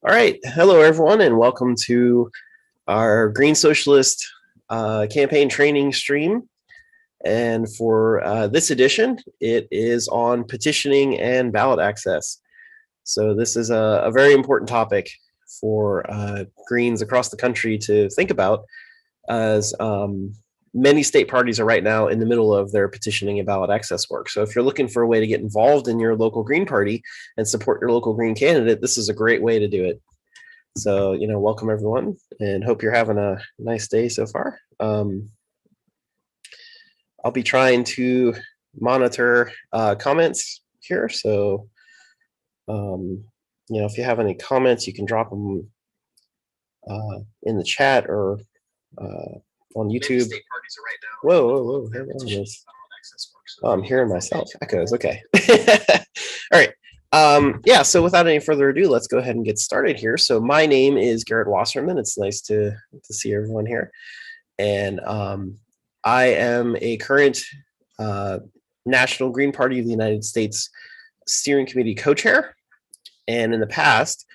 All right. Hello, everyone, and welcome to our Green Socialist campaign training stream. And for this edition, it is on petitioning and ballot access. So this is a very important topic for Greens across the country to think about, as many state parties are right now in the middle of their petitioning and ballot access work. So if you're looking for a way to get involved in your local Green Party and support your local Green candidate, this is a great way to do it. So, welcome everyone, and hope you're having a nice day so far. I'll be trying to monitor comments here. So, if you have any comments, you can drop them in the chat or on YouTube. Whoa. Oh, I'm hearing myself. Echoes. Okay. All right. So without any further ado, let's go ahead and get started here. So my name is Garret Wassermann. It's nice to see everyone here. And I am a current National Green Party of the United States Steering Committee co-chair. And in the past,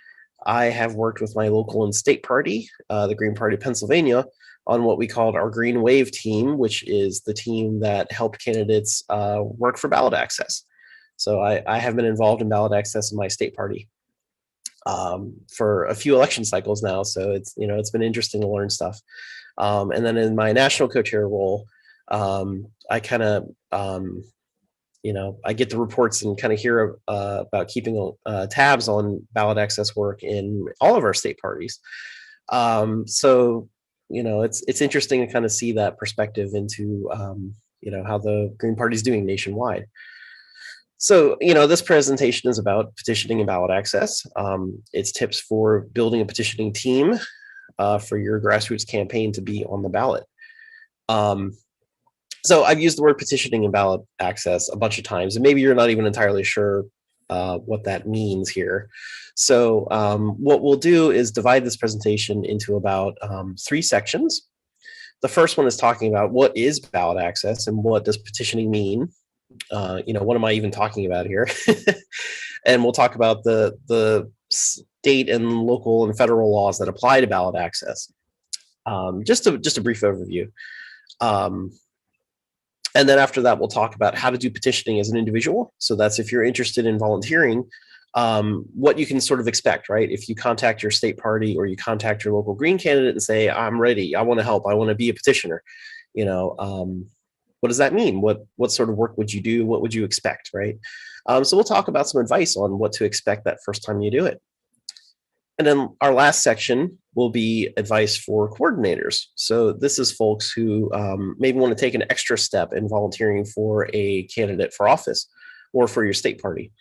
I have worked with my local and state party, the Green Party of Pennsylvania, on what we called our Green Wave team, which is the team that helped candidates work for ballot access. So I have been involved in ballot access in my state party for a few election cycles now. So it's been interesting to learn stuff. And then in my national co-chair role, I kind of I get the reports and kind of hear about keeping tabs on ballot access work in all of our state parties. So it's interesting to kind of see that perspective into how the Green Party is doing nationwide. So, this presentation is about petitioning and ballot access. It's tips for building a petitioning team for your grassroots campaign to be on the ballot. So I've used the word petitioning and ballot access a bunch of times, and maybe you're not even entirely sure what that means here. So what we'll do is divide this presentation into about 3 sections. The first one is talking about what is ballot access and what does petitioning mean. What am I even talking about here? And we'll talk about the state and local and federal laws that apply to ballot access. Just a brief overview. And then after that, we'll talk about how to do petitioning as an individual. So that's if you're interested in volunteering, what you can sort of expect, right? If you contact your state party or you contact your local Green candidate and say, I'm ready, I want to help, I want to be a petitioner, what does that mean? What sort of work would you do? What would you expect, right? So we'll talk about some advice on what to expect that first time you do it. And then our last section will be advice for coordinators. So this is folks who maybe want to take an extra step in volunteering for a candidate for office or for your state party.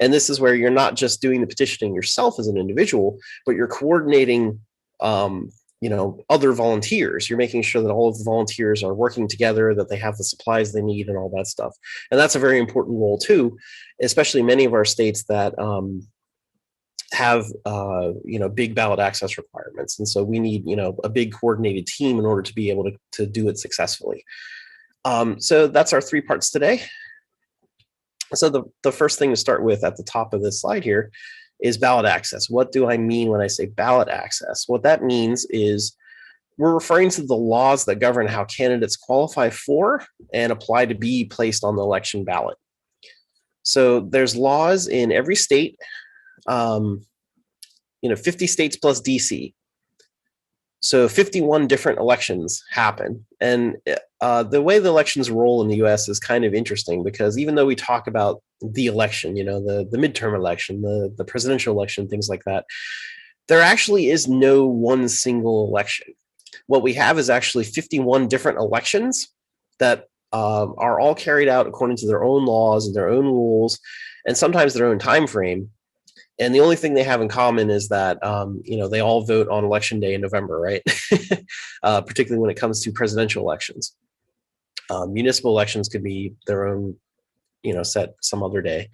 And this is where you're not just doing the petitioning yourself as an individual, but you're coordinating other volunteers. You're making sure that all of the volunteers are working together, that they have the supplies they need and all that stuff. And that's a very important role too, especially many of our states that have big ballot access requirements. And so we need, a big coordinated team in order to be able to do it successfully. So that's our 3 parts today. So the first thing to start with at the top of this slide here is ballot access. What do I mean when I say ballot access? What that means is we're referring to the laws that govern how candidates qualify for and apply to be placed on the election ballot. So there's laws in every state, 50 states plus DC. So 51 different elections happen. And the way the elections roll in the US is kind of interesting because even though we talk about the election, the midterm election, the presidential election, things like that, there actually is no one single election. What we have is actually 51 different elections that are all carried out according to their own laws and their own rules, and sometimes their own time frame. And the only thing they have in common is that, they all vote on election day in November, right? Particularly when it comes to presidential elections. Municipal elections could be their own, set some other day.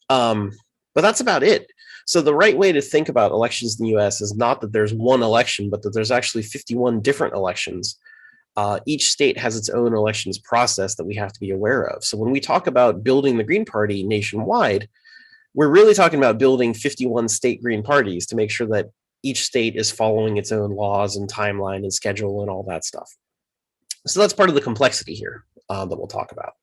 But that's about it. So the right way to think about elections in the US is not that there's one election, but that there's actually 51 different elections. Each state has its own elections process that we have to be aware of. So when we talk about building the Green Party nationwide, We're really talking about building 51 state green parties to make sure that each state is following its own laws and timeline and schedule and all that stuff. So that's part of the complexity here that we'll talk about.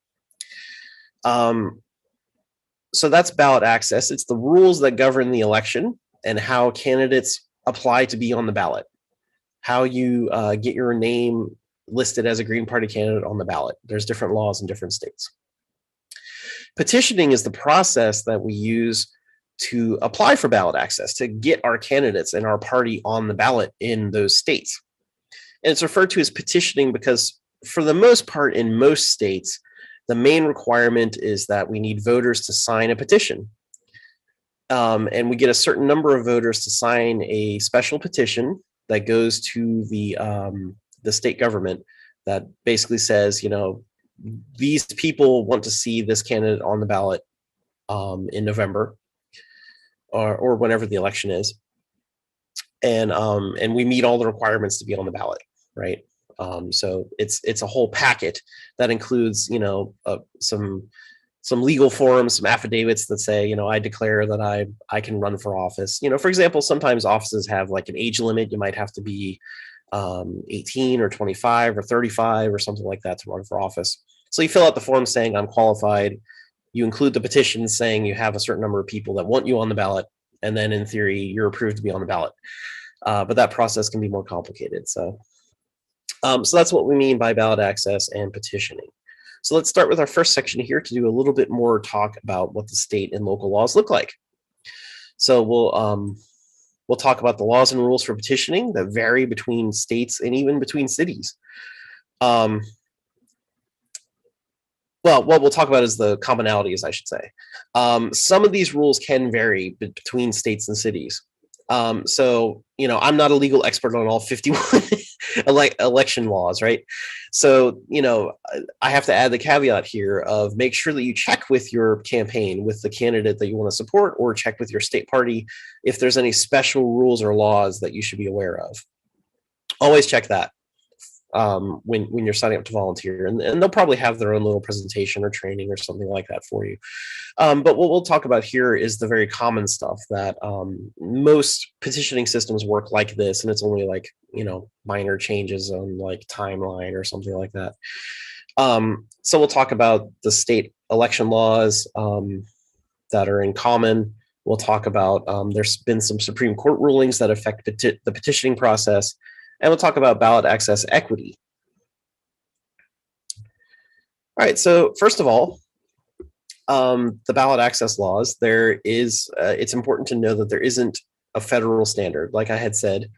So that's ballot access. It's the rules that govern the election and how candidates apply to be on the ballot, how you get your name listed as a Green Party candidate on the ballot. There's different laws in different states. Petitioning is the process that we use to apply for ballot access, to get our candidates and our party on the ballot in those states. And it's referred to as petitioning because for the most part in most states, the main requirement is that we need voters to sign a petition. And we get a certain number of voters to sign a special petition that goes to the state government that basically says, you know, these people want to see this candidate on the ballot in November or whenever the election is. And we meet all the requirements to be on the ballot, right? So it's a whole packet that includes, you know, some legal forms, some affidavits that say, you know, I declare that I can run for office. You know, for example, sometimes offices have like an age limit. You might have to be 18 or 25 or 35 or something like that to run for office. So you fill out the form saying I'm qualified. You include the petition saying you have a certain number of people that want you on the ballot. And then in theory, you're approved to be on the ballot. But that process can be more complicated. So that's what we mean by ballot access and petitioning. So let's start with our first section here to do a little bit more talk about what the state and local laws look like. So we'll talk about the laws and rules for petitioning that vary between states and even between cities. Well, what we'll talk about is the commonalities, I should say. Some of these rules can vary between states and cities. So, you know, I'm not a legal expert on all 51 election laws, right? So, you know, I have to add the caveat here of make sure that you check with your campaign, with the candidate that you want to support, or check with your state party if there's any special rules or laws that you should be aware of. Always check that when you're signing up to volunteer, and they'll probably have their own little presentation or training or something like that for you. But what we'll talk about here is the very common stuff that most petitioning systems work like this, and it's only like, you know, minor changes on like timeline or something like that. So we'll talk about the state election laws that are in common. We'll talk about there's been some Supreme Court rulings that affect the petitioning process. And we'll talk about ballot access equity. All right, so first of all, the ballot access laws, there is, it's important to know that there isn't a federal standard. Like I had said,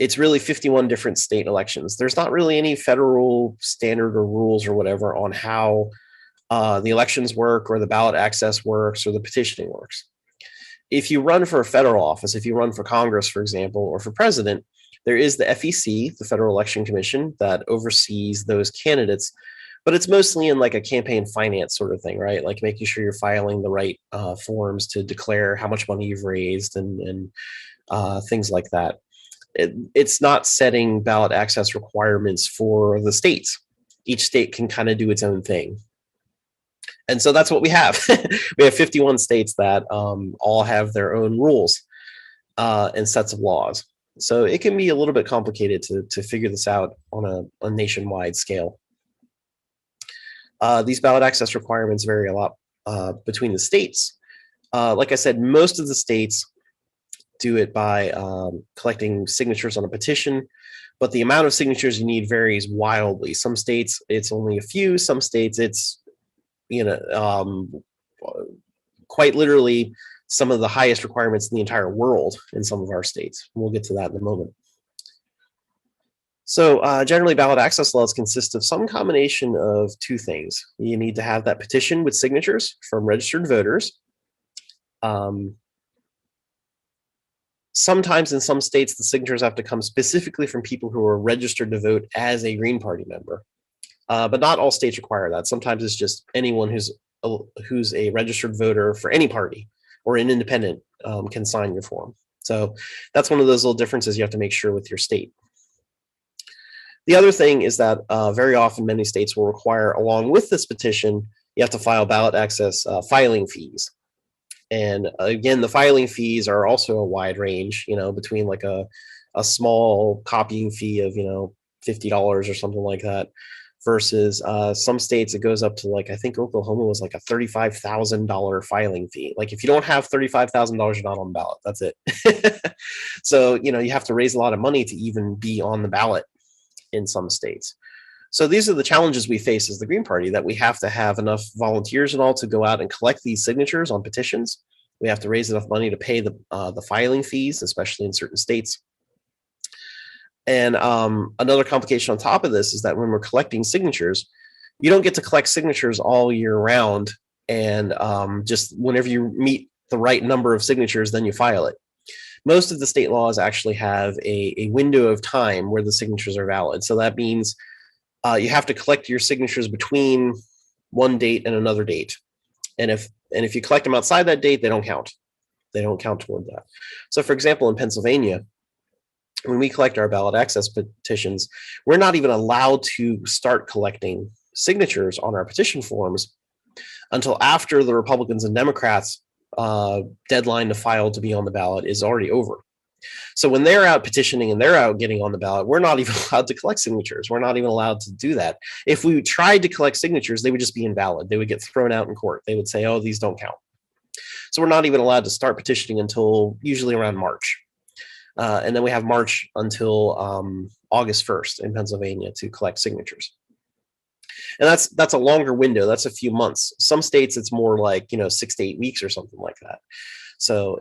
it's really 51 different state elections. There's not really any federal standard or rules or whatever on how the elections work or the ballot access works or the petitioning works. If you run for a federal office, if you run for Congress, for example, or for president, there is the FEC, the Federal Election Commission, that oversees those candidates, but it's mostly in like a campaign finance sort of thing, right? Like making sure you're filing the right forms to declare how much money you've raised and things like that. It's not setting ballot access requirements for the states. Each state can kind of do its own thing. And so that's what we have. We have 51 states that all have their own rules and sets of laws. So it can be a little bit complicated to figure this out on a nationwide scale. These ballot access requirements vary a lot between the states. Like I said, most of the states do it by collecting signatures on a petition, but the amount of signatures you need varies wildly. Some states, it's only a few. Some states, it's, you know, quite literally some of the highest requirements in the entire world in some of our states. We'll get to that in a moment. So generally, ballot access laws consist of some combination of two things. You need to have that petition with signatures from registered voters. Sometimes in some states, the signatures have to come specifically from people who are registered to vote as a Green Party member. But not all states require that. Sometimes it's just anyone who's a registered voter for any party or an independent can sign your form. So that's one of those little differences you have to make sure with your state. The other thing is that very often many states will require, along with this petition, you have to file ballot access filing fees. And again, the filing fees are also a wide range, between like a small copying fee of, $50 or something like that, versus some states it goes up to, like, I think Oklahoma was like a $35,000 filing fee. Like if you don't have $35,000, you're not on the ballot. That's it. So, you have to raise a lot of money to even be on the ballot in some states. So these are the challenges we face as the Green Party, that we have to have enough volunteers and all to go out and collect these signatures on petitions. We have to raise enough money to pay the filing fees, especially in certain states. And another complication on top of this is that when we're collecting signatures, you don't get to collect signatures all year round. And just whenever you meet the right number of signatures, then you file it. Most of the state laws actually have a window of time where the signatures are valid. So that means you have to collect your signatures between one date and another date. And if you collect them outside that date, they don't count. They don't count toward that. So for example, in Pennsylvania, when we collect our ballot access petitions, we're not even allowed to start collecting signatures on our petition forms until after the Republicans and Democrats' deadline to file to be on the ballot is already over. So when they're out petitioning and they're out getting on the ballot, we're not even allowed to collect signatures. We're not even allowed to do that. If we tried to collect signatures, they would just be invalid. They would get thrown out in court. They would say, oh, these don't count. So we're not even allowed to start petitioning until usually around March. And then we have March until August 1st in Pennsylvania to collect signatures. And that's a longer window. That's a few months. Some states, it's more like, 6 to 8 weeks or something like that. So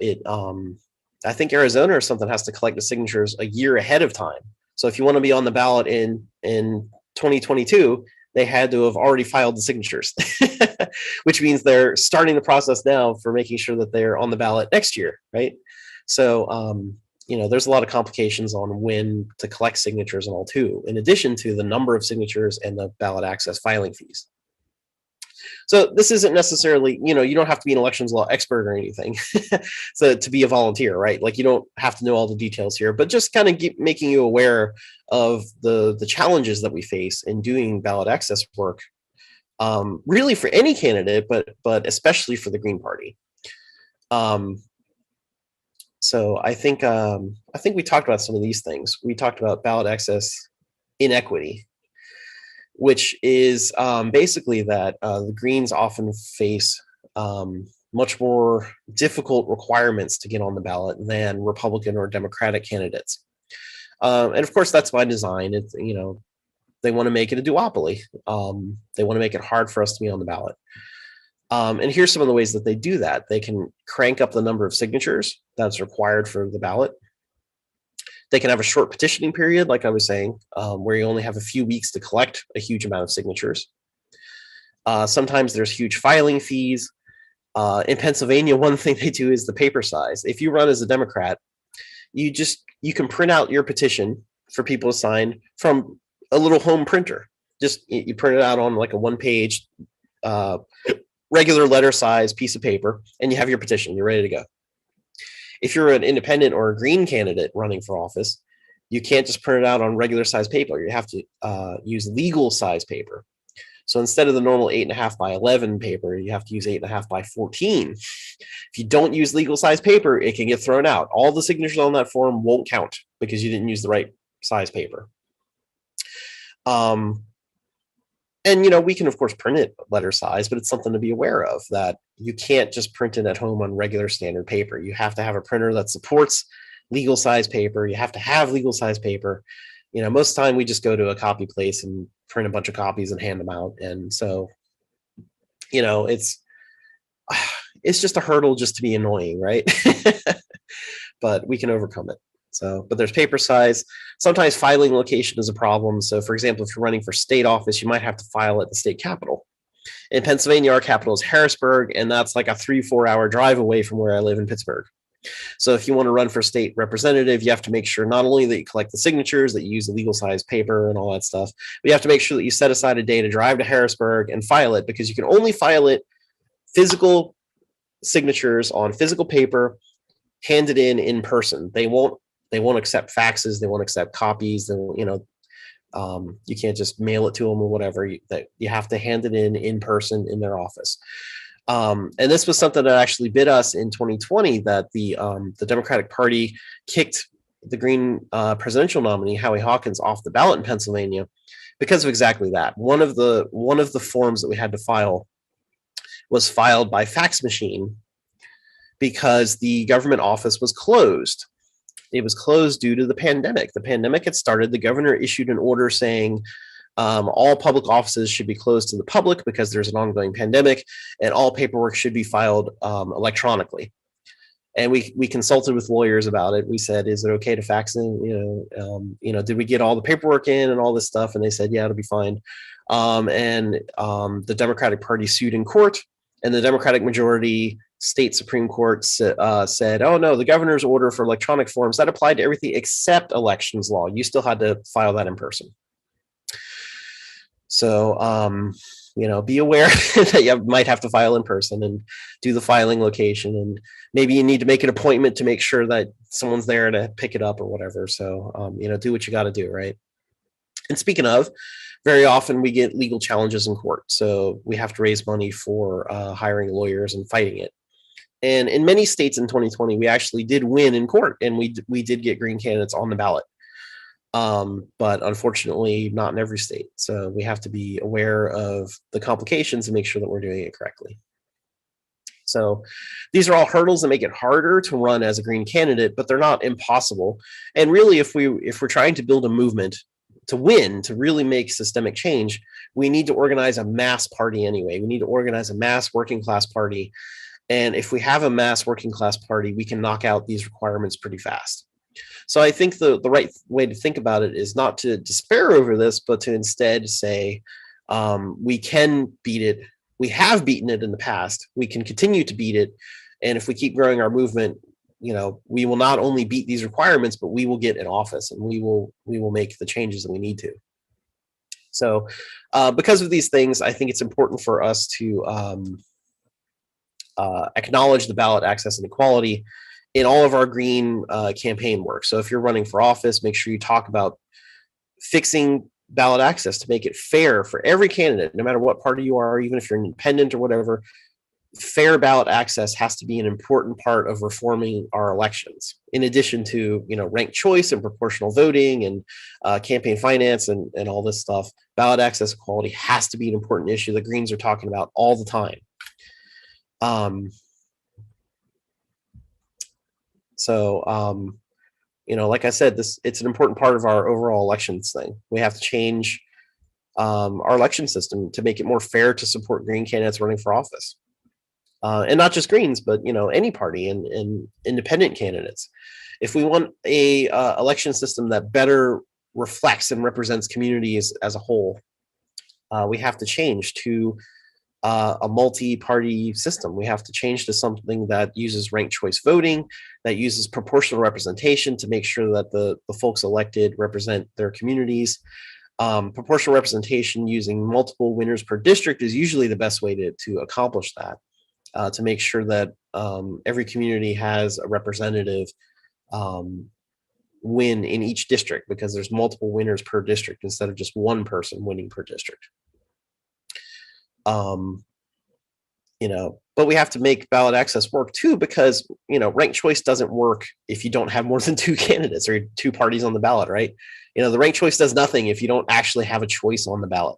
I think Arizona or something has to collect the signatures a year ahead of time. So if you want to be on the ballot in 2022, they had to have already filed the signatures, which means they're starting the process now for making sure that they're on the ballot next year, right? So, there's a lot of complications on when to collect signatures and all too, in addition to the number of signatures and the ballot access filing fees. So this isn't necessarily, you don't have to be an elections law expert or anything so to be a volunteer, right? Like you don't have to know all the details here, but just kind of making you aware of the challenges that we face in doing ballot access work, really for any candidate, but especially for the Green Party. So I think we talked about some of these things. We talked about ballot access inequity, which is basically that the Greens often face much more difficult requirements to get on the ballot than Republican or Democratic candidates. And of course, that's by design. It's, they want to make it a duopoly. They want to make it hard for us to be on the ballot. And here's some of the ways that they do that. They can crank up the number of signatures that's required for the ballot. They can have a short petitioning period, like I was saying, where you only have a few weeks to collect a huge amount of signatures. Sometimes there's huge filing fees. In Pennsylvania, one thing they do is the paper size. If you run as a Democrat, you can print out your petition for people to sign from a little home printer. Just you print it out on like a one-page regular letter size piece of paper, and you have your petition. You're ready to go. If you're an independent or a Green candidate running for office, you can't just print it out on regular size paper. You have to use legal size paper. So instead of the normal 8.5 by 11 paper, you have to use 8.5 by 14. If you don't use legal size paper, it can get thrown out. All the signatures on that form won't count because you didn't use the right size paper. And, we can, of course, print it letter size, but it's something to be aware of, that you can't just print it at home on regular standard paper. You have to have a printer that supports legal size paper. You have to have legal size paper. Most of the time we just go to a copy place and print a bunch of copies and hand them out. And so, it's just a hurdle just to be annoying, right? But we can overcome it. So, but there's paper size. Sometimes filing location is a problem. So for example, if you're running for state office, you might have to file at the state capitol. In Pennsylvania, our capital is Harrisburg, and that's like a 3-4 hour drive away from where I live in Pittsburgh. So if you want to run for state representative, you have to make sure not only that you collect the signatures, that you use the legal size paper and all that stuff, but you have to make sure that you set aside a day to drive to Harrisburg and file it, because you can only file it physical signatures on physical paper, handed in person. They won't accept faxes. They won't accept copies. You can't just mail it to them or whatever. You have to hand it in person in their office. And this was something that actually bit us in 2020, that the Democratic Party kicked the Green presidential nominee, Howie Hawkins, off the ballot in Pennsylvania because of exactly that. One of the forms that we had to file was filed by fax machine because the government office was closed. It was closed due to the pandemic. The pandemic had started. The governor issued an order saying all public offices should be closed to the public because there's an ongoing pandemic, and all paperwork should be filed electronically. And we consulted with lawyers about it. We said, "Is it okay to fax in? Did we get all the paperwork in and all this stuff?" And they said, "Yeah, it'll be fine." The Democratic Party sued in court, and the Democratic majority state Supreme Court said, "Oh no, the governor's order for electronic forms that applied to everything except elections law. You still had to file that in person." So, be aware that you might have to file in person and do the filing location, and maybe you need to make an appointment to make sure that someone's there to pick it up or whatever. So, do what you got to do, right? And speaking of, very often we get legal challenges in court, so we have to raise money for hiring lawyers and fighting it. And in many states in 2020, we actually did win in court, and we did get Green candidates on the ballot. But unfortunately not in every state. So we have to be aware of the complications and make sure that we're doing it correctly. So these are all hurdles that make it harder to run as a Green candidate, but they're not impossible. And really, if we're trying to build a movement to win, to really make systemic change, we need to organize a mass party anyway. We need to organize a mass working class party. And if we have a mass working class party, we can knock out these requirements pretty fast. So I think the right way to think about it is not to despair over this, but to instead say, we can beat it. We have beaten it in the past. We can continue to beat it. And if we keep growing our movement, we will not only beat these requirements, but we will get in office, and we will make the changes that we need to. So because of these things, I think it's important for us to acknowledge the ballot access inequality in all of our Green campaign work. So if you're running for office, make sure you talk about fixing ballot access to make it fair for every candidate, no matter what party you are, even if you're an independent or whatever. Fair ballot access has to be an important part of reforming our elections, in addition to ranked choice and proportional voting and campaign finance and all this stuff. Ballot access equality has to be an important issue the Greens are talking about all the time. Like I said, it's an important part of our overall elections thing. We have to change our election system to make it more fair to support Green candidates running for office. And not just Greens, but any party and independent candidates. If we want a election system that better reflects and represents communities as a whole, we have to change to a multi-party system. We have to change to something that uses ranked choice voting, that uses proportional representation to make sure that the folks elected represent their communities. Proportional representation using multiple winners per district is usually the best way to accomplish that, to make sure that every community has a representative win in each district, because there's multiple winners per district instead of just one person winning per district. But we have to make ballot access work too, because ranked choice doesn't work if you don't have more than two candidates or two parties on the ballot, right? The ranked choice does nothing if you don't actually have a choice on the ballot.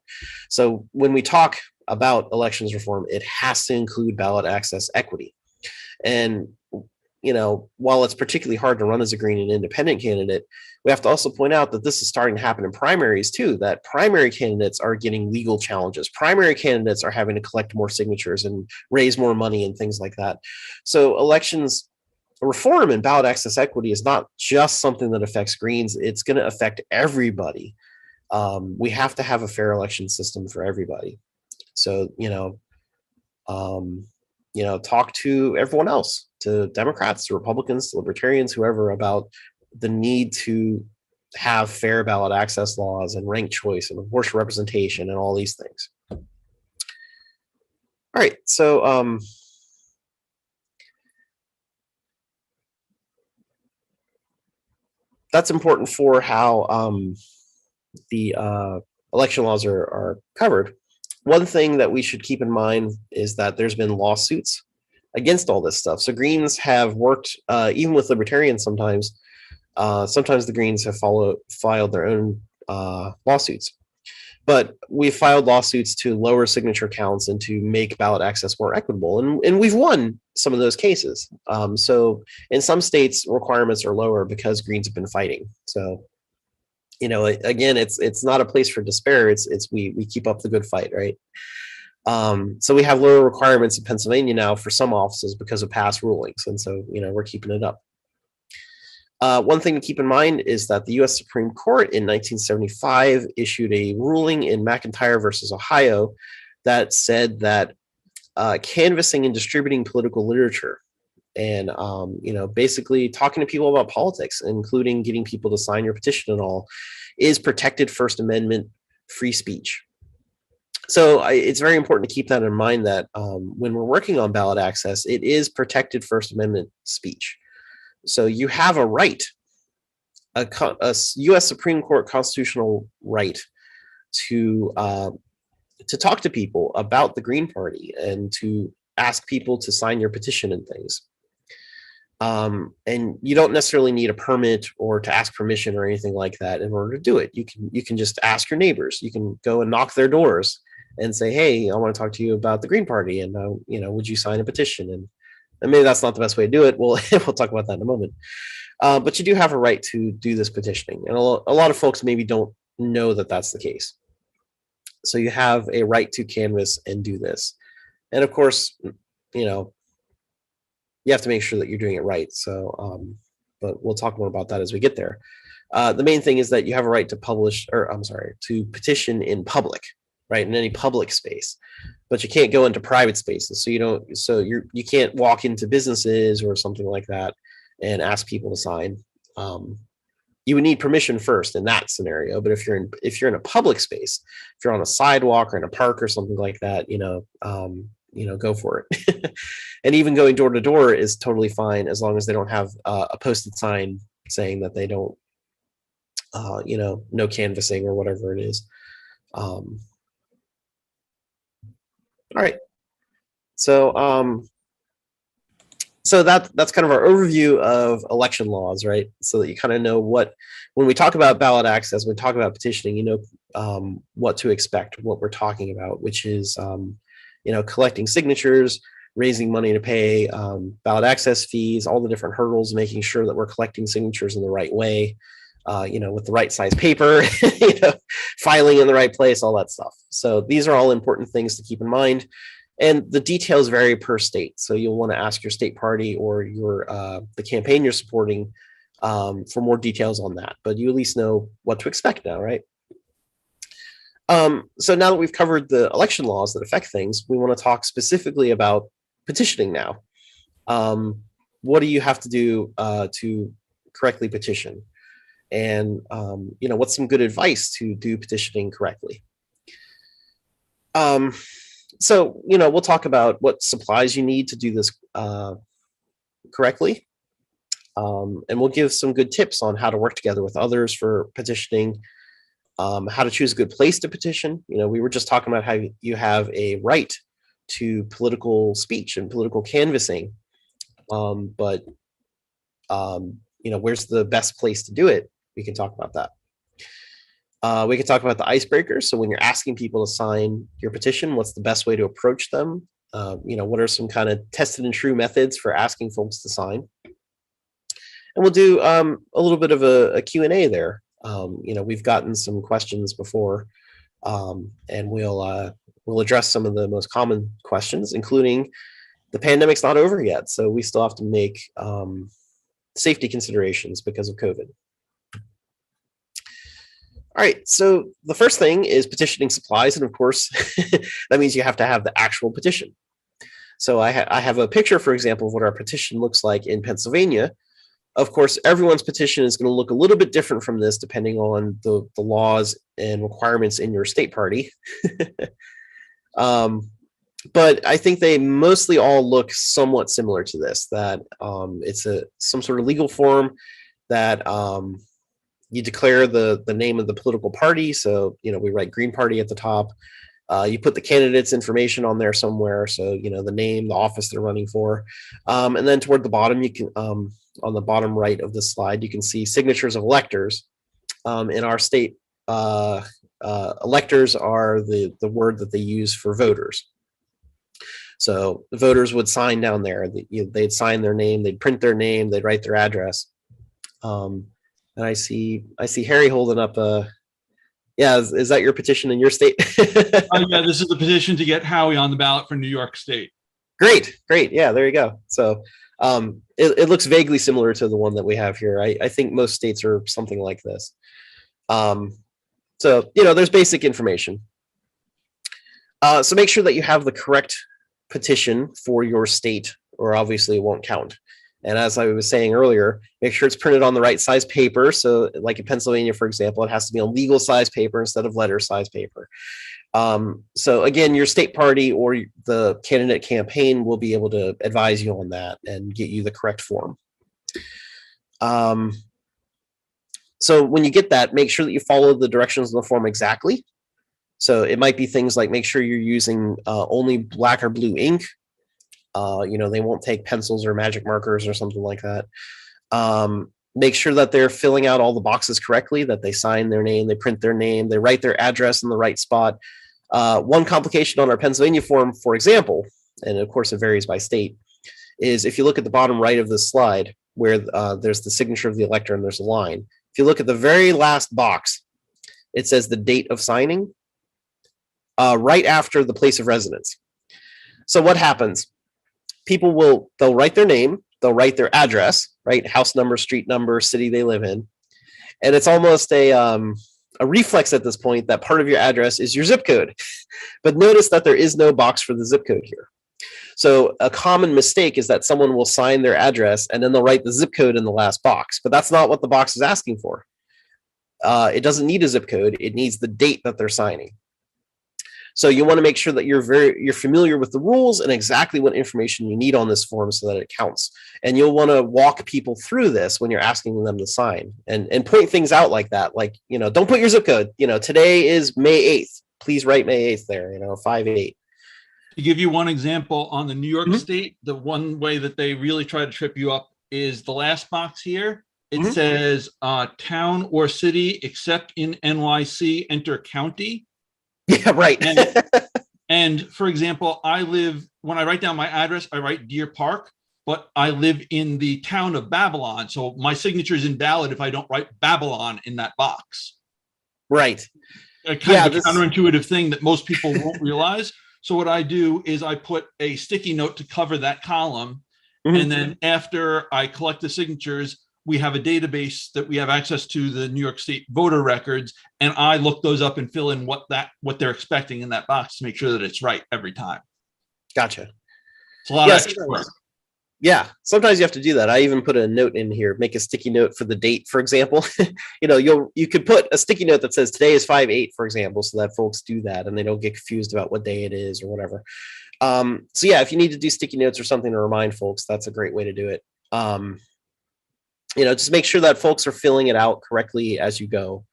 So when we talk about elections reform, it has to include ballot access equity. And while it's particularly hard to run as a Green and independent candidate, we have to also point out that this is starting to happen in primaries too, that primary candidates are getting legal challenges. Primary candidates are having to collect more signatures and raise more money and things like that. So elections reform and ballot access equity is not just something that affects Greens. It's going to affect everybody. We have to have a fair election system for everybody. So, talk to everyone else, to Democrats, to Republicans, to Libertarians, whoever, about the need to have fair ballot access laws and ranked choice and proportional representation and all these things. All right, so that's important for how the election laws are covered. one thing that we should keep in mind is that there's been lawsuits against all this stuff. So Greens have worked, even with libertarians sometimes. Sometimes the Greens have filed their own lawsuits. But we filed lawsuits to lower signature counts and to make ballot access more equitable. And we've won some of those cases. So in some states, requirements are lower because Greens have been fighting. So, again, it's not a place for despair. It's we keep up the good fight, right? So we have lower requirements in Pennsylvania now for some offices because of past rulings. And so, we're keeping it up. One thing to keep in mind is that the U.S. Supreme Court in 1975 issued a ruling in McIntyre versus Ohio that said that canvassing and distributing political literature and, basically talking to people about politics, including getting people to sign your petition and all, is protected First Amendment free speech. So it's very important to keep that in mind that when we're working on ballot access, it is protected First Amendment speech. So you have a right, a U.S. Supreme Court constitutional right to talk to people about the Green Party and to ask people to sign your petition and things. And you don't necessarily need a permit or to ask permission or anything like that in order to do it. You can just ask your neighbors. You can go and knock their doors and say, "Hey, I want to talk to you about the Green Party, and would you sign a petition?" And maybe that's not the best way to do it. We'll talk about that in a moment. But you do have a right to do this petitioning. And a lot of folks maybe don't know that that's the case. So you have a right to canvass and do this. And of course, you have to make sure that you're doing it right. So, but we'll talk more about that as we get there. The main thing is that you have a right to to petition in public, right, in any public space. But you can't go into private spaces. So you can't walk into businesses or something like that and ask people to sign. You would need permission first in that scenario. But if you're in a public space, if you're on a sidewalk or in a park or something like that, go for it. And even going door to door is totally fine as long as they don't have a posted sign saying that they don't, no canvassing or whatever it is. All right. So that's kind of our overview of election laws, right? So that you kind of know when we talk about ballot access, when we talk about petitioning, what to expect, what we're talking about, which is, collecting signatures, raising money to pay ballot access fees, all the different hurdles, making sure that we're collecting signatures in the right way, with the right size paper, filing in the right place, all that stuff. So these are all important things to keep in mind. And the details vary per state. So you'll want to ask your state party or the campaign you're supporting for more details on that. But you at least know what to expect now, right? So now that we've covered the election laws that affect things, we want to talk specifically about petitioning now. What do you have to do to correctly petition? And, what's some good advice to do petitioning correctly? So, we'll talk about what supplies you need to do this correctly. And we'll give some good tips on how to work together with others for petitioning, how to choose a good place to petition. We were just talking about how you have a right to political speech and political canvassing. But where's the best place to do it? We can talk about that. We can talk about the icebreakers. So when you're asking people to sign your petition, what's the best way to approach them? What are some kind of tested and true methods for asking folks to sign? And we'll do a little bit of a Q&A there. We've gotten some questions before, and we'll address some of the most common questions, including the pandemic's not over yet, so we still have to make safety considerations because of COVID. All right, so the first thing is petitioning supplies, and of course, that means you have to have the actual petition. So I have a picture, for example, of what our petition looks like in Pennsylvania. Of course, everyone's petition is going to look a little bit different from this, depending on the laws and requirements in your state party. But I think they mostly all look somewhat similar to this, that it's some sort of legal form that you declare the name of the political party. So, we write Green Party at the top. You put the candidate's information on there somewhere. So, the name, the office they're running for. And then toward the bottom, you can, on the bottom right of the slide, you can see signatures of electors. In our state, electors are the word that they use for voters. So the voters would sign down there. They'd sign their name, they'd print their name, they'd write their address. And I see Harry holding up yeah, is that your petition in your state? Yeah, this is the petition to get Howie on the ballot for New York State. Great. Yeah, there you go. So it looks vaguely similar to the one that we have here. I think most states are something like this. So, there's basic information. So make sure that you have the correct petition for your state, or obviously it won't count. And as I was saying earlier, make sure it's printed on the right size paper. So like in Pennsylvania, for example, it has to be on legal size paper instead of letter size paper. So again, your state party or the candidate campaign will be able to advise you on that and get you the correct form. So when you get that, make sure that you follow the directions of the form exactly. So it might be things like make sure you're using only black or blue ink. They won't take pencils or magic markers or something like that. Make sure that they're filling out all the boxes correctly, that they sign their name, they print their name, they write their address in the right spot. One complication on our Pennsylvania form, for example, and of course it varies by state, is if you look at the bottom right of this slide where there's the signature of the elector and there's a line. If you look at the very last box, it says the date of signing right after the place of residence. So what happens? People they'll write their name, they'll write their address, right? House number, street number, city they live in. And it's almost a reflex at this point that part of your address is your zip code. But notice that there is no box for the zip code here. So a common mistake is that someone will sign their address and then they'll write the zip code in the last box, but that's not what the box is asking for. It doesn't need a zip code. It needs the date that they're signing. So you want to make sure that you're familiar with the rules and exactly what information you need on this form so that it counts. And you'll want to walk people through this when you're asking them to sign and point things out like that. Like, don't put your zip code. Today is May 8th. Please write May 8th there, 5/8. To give you one example on the New York State, the one way that they really try to trip you up is the last box here. It says town or city except in NYC, enter county. Yeah, right. And for example, when I write down my address, I write Deer Park, but I live in the town of Babylon. So my signature is invalid if I don't write Babylon in that box. Right. A kind of a counterintuitive thing that most people won't realize. So what I do is I put a sticky note to cover that column. And then after I collect the signatures, we have a database that we have access to, the New York State voter records, and I look those up and fill in what they're expecting in that box to make sure that it's right every time. Gotcha. It's a lot of extra work. Yeah, sometimes you have to do that. I even put a note in here, make a sticky note for the date, for example. You could put a sticky note that says today is 5/8, for example, so that folks do that and they don't get confused about what day it is or whatever. So yeah, if you need to do sticky notes or something to remind folks, that's a great way to do it. Just make sure that folks are filling it out correctly as you go.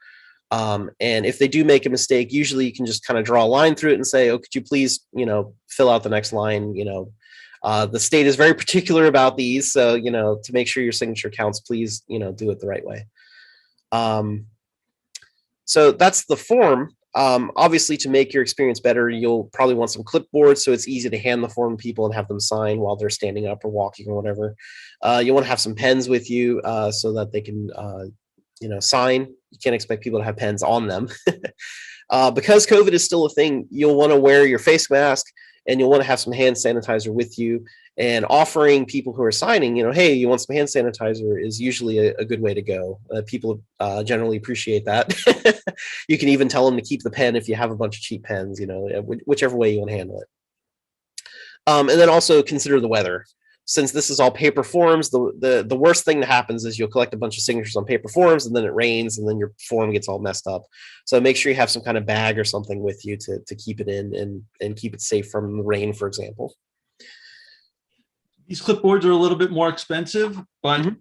And if they do make a mistake, usually you can just kind of draw a line through it and say, oh, could you please, fill out the next line, the state is very particular about these. So, to make sure your signature counts, please, do it the right way. So that's the form. Obviously, to make your experience better, you'll probably want some clipboards so it's easy to hand the form to people and have them sign while they're standing up or walking or whatever. You want to have some pens with you so that they can, sign. You can't expect people to have pens on them. Because COVID is still a thing, you'll want to wear your face mask and you'll want to have some hand sanitizer with you. And offering people who are signing, hey, you want some hand sanitizer is usually a good way to go. People generally appreciate that. You can even tell them to keep the pen if you have a bunch of cheap pens, whichever way you want to handle it. And then also consider the weather. Since this is all paper forms, the worst thing that happens is you'll collect a bunch of signatures on paper forms and then it rains and then your form gets all messed up. So make sure you have some kind of bag or something with you to keep it in and keep it safe from the rain, for example. These clipboards are a little bit more expensive, but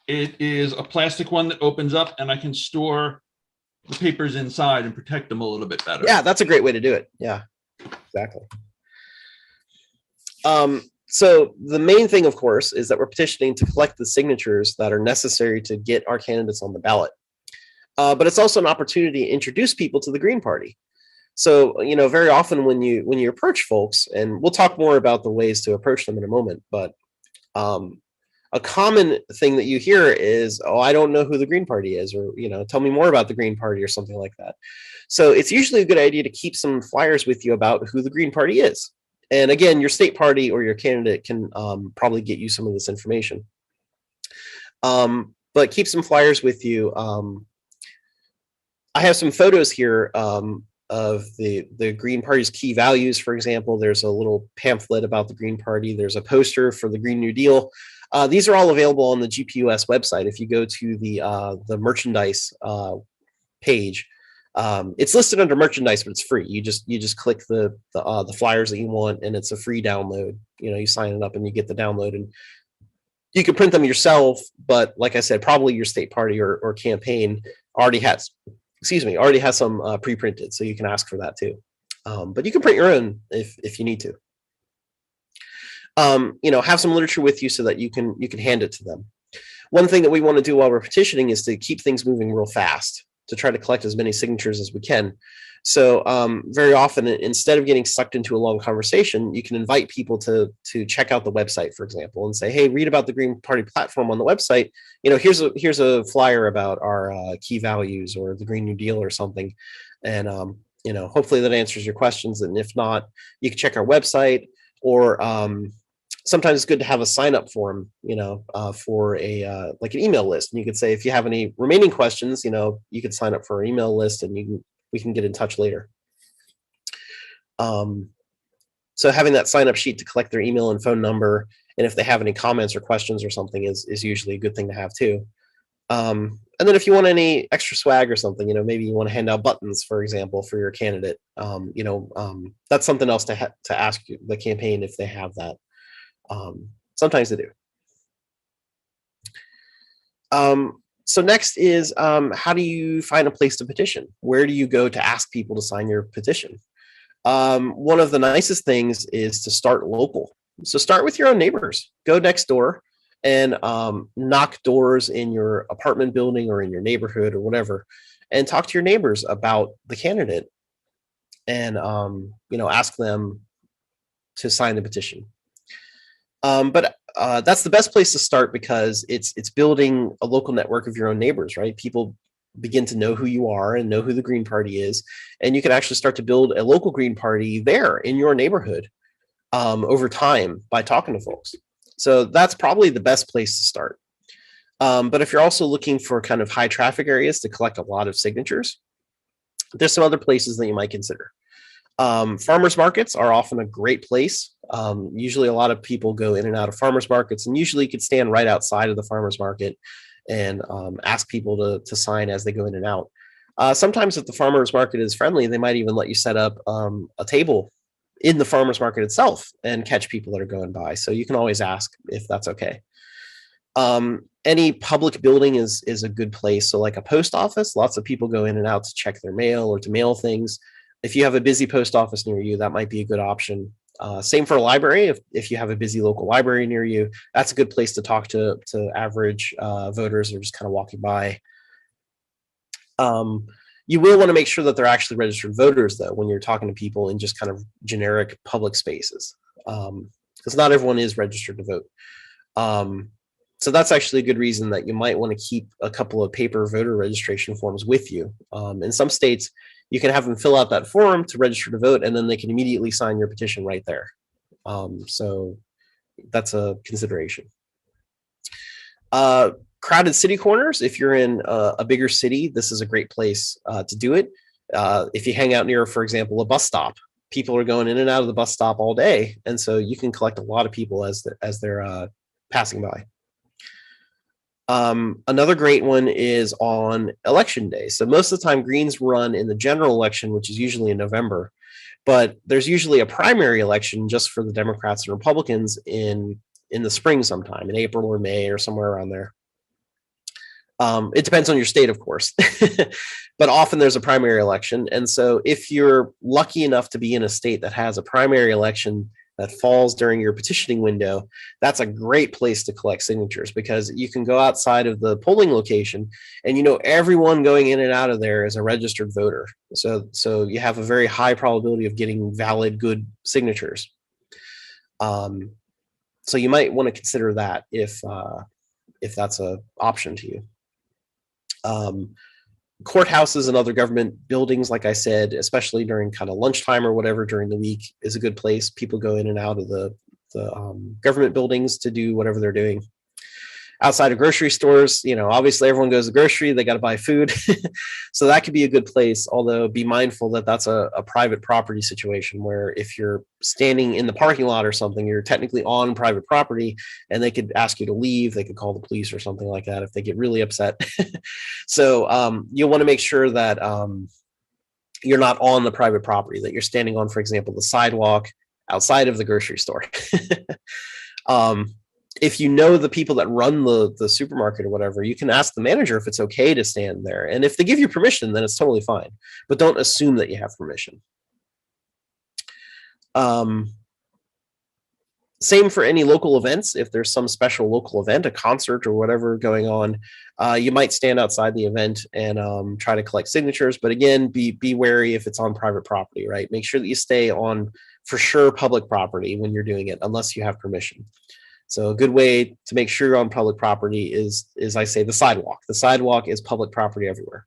it is a plastic one that opens up and I can store the papers inside and protect them a little bit better. Yeah, that's a great way to do it. Yeah. Exactly. So the main thing, of course, is that we're petitioning to collect the signatures that are necessary to get our candidates on the ballot. But it's also an opportunity to introduce people to the Green Party. So, very often when you approach folks, and we'll talk more about the ways to approach them in a moment, but a common thing that you hear is, oh, I don't know who the Green Party is, or, tell me more about the Green Party or something like that. So it's usually a good idea to keep some flyers with you about who the Green Party is. And again, your state party or your candidate can probably get you some of this information. But keep some flyers with you. I have some photos here of the Green Party's key values. For example, there's a little pamphlet about the Green Party. There's a poster for the Green New Deal. These are all available on the GPUS website. If you go to the merchandise page, it's listed under merchandise, but it's free. You just click the flyers that you want, and it's a free download. You sign it up and you get the download, and you can print them yourself. But like I said, probably your state party or campaign already has some pre-printed, so you can ask for that too. But you can print your own if you need to. Have some literature with you so that you can hand it to them. One thing that we want to do while we're petitioning is to keep things moving real fast, to try to collect as many signatures as we can. So very often, instead of getting sucked into a long conversation, you can invite people to check out the website, for example, and say, hey, read about the Green Party platform on the website. Here's a flyer about our key values or the Green New Deal or something. And, hopefully that answers your questions. And if not, you can check our website, or sometimes it's good to have a sign up form, for like an email list. And you could say, if you have any remaining questions, you can sign up for our email list, and we can get in touch later. So having that sign up sheet to collect their email and phone number, and if they have any comments or questions or something is usually a good thing to have too. And then if you want any extra swag or something, maybe you want to hand out buttons, for example, for your candidate, that's something else to ask the campaign if they have that. Sometimes they do. So next is, how do you find a place to petition? Where do you go to ask people to sign your petition? One of the nicest things is to start local. So start with your own neighbors. Go next door and knock doors in your apartment building or in your neighborhood or whatever, and talk to your neighbors about the candidate, and ask them to sign the petition. But that's the best place to start, because it's building a local network of your own neighbors, right? People begin to know who you are and know who the Green Party is, and you can actually start to build a local Green Party there in your neighborhood over time by talking to folks. So that's probably the best place to start. But if you're also looking for kind of high traffic areas to collect a lot of signatures, there's some other places that you might consider. Farmers markets are often a great place. Usually a lot of people go in and out of farmers markets, and usually you could stand right outside of the farmers market and ask people to sign as they go in and out. Sometimes if the farmers market is friendly, they might even let you set up a table in the farmers market itself and catch people that are going by. So you can always ask if that's okay. Any public building is a good place. So like a post office, lots of people go in and out to check their mail or to mail things. If you have a busy post office near you, that might be a good option. Same for a library. If you have a busy local library near you, that's a good place to talk to average voters that are just kind of walking by. You will want to make sure that they're actually registered voters, though, when you're talking to people in just kind of generic public spaces, because not everyone is registered to vote. So that's actually a good reason that you might want to keep a couple of paper voter registration forms with you. In some states, you can have them fill out that form to register to vote, and then they can immediately sign your petition right there. So that's a consideration. Crowded city corners. If you're in a bigger city, this is a great place to do it. If you hang out near, for example, a bus stop, people are going in and out of the bus stop all day, and so you can collect a lot of people as they're passing by. Another great one is on election day. So most of the time, Greens run in the general election, which is usually in November, but there's usually a primary election just for the Democrats and Republicans in the spring sometime, in April or May or somewhere around there. It depends on your state, of course, but often there's a primary election. And so if you're lucky enough to be in a state that has a primary election that falls during your petitioning window, that's a great place to collect signatures, because you can go outside of the polling location and everyone going in and out of there is a registered voter. So you have a very high probability of getting valid, good signatures. So you might want to consider that if that's an option to you. Courthouses and other government buildings, like I said, especially during kind of lunchtime or whatever during the week, is a good place. People go in and out of the government buildings to do whatever they're doing. Outside of grocery stores, obviously everyone goes to grocery, they got to buy food. So that could be a good place, although be mindful that that's a private property situation, where if you're standing in the parking lot or something, you're technically on private property, and they could ask you to leave. They could call the police or something like that if they get really upset. So you'll want to make sure that you're not on the private property, that you're standing on, for example, the sidewalk outside of the grocery store. If you know the people that run the supermarket or whatever, you can ask the manager if it's okay to stand there. And if they give you permission, then it's totally fine. But don't assume that you have permission. Same for any local events. If there's some special local event, a concert or whatever going on, you might stand outside the event and try to collect signatures. But again, be wary if it's on private property, right? Make sure that you stay on, for sure, public property when you're doing it, unless you have permission. So a good way to make sure you're on public property is I say the sidewalk. The sidewalk is public property everywhere.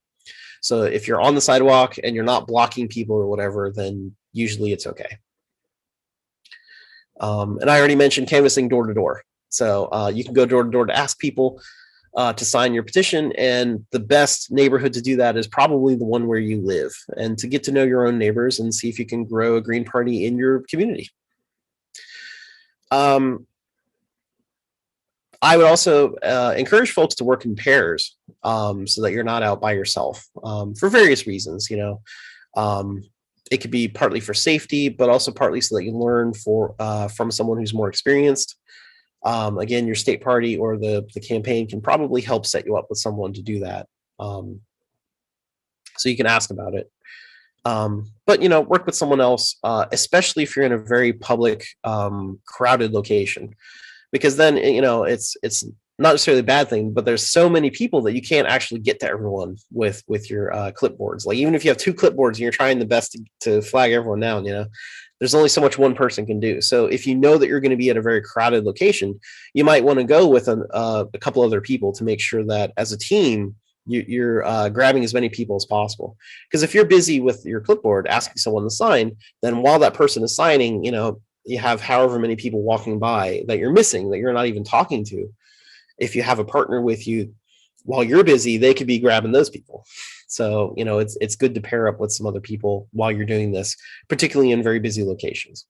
So if you're on the sidewalk and you're not blocking people or whatever, then usually it's okay. And I already mentioned canvassing door to door. So you can go door to door to ask people to sign your petition. And the best neighborhood to do that is probably the one where you live, and to get to know your own neighbors and see if you can grow a Green Party in your community. I would also encourage folks to work in pairs so that you're not out by yourself for various reasons. It could be partly for safety, but also partly so that you learn from someone who's more experienced. Again, your state party or the campaign can probably help set you up with someone to do that. So you can ask about it. But work with someone else, especially if you're in a very public, crowded location. Because then, it's not necessarily a bad thing, but there's so many people that you can't actually get to everyone with your clipboards. Like, even if you have 2 clipboards and you're trying the best to flag everyone down, there's only so much one person can do. So if you know that you're going to be at a very crowded location, you might want to go with a couple other people to make sure that as a team, you're grabbing as many people as possible. Because if you're busy with your clipboard asking someone to sign, then while that person is signing, you have however many people walking by that you're missing, that you're not even talking to. If you have a partner with you while you're busy, they could be grabbing those people. So, it's good to pair up with some other people while you're doing this, particularly in very busy locations.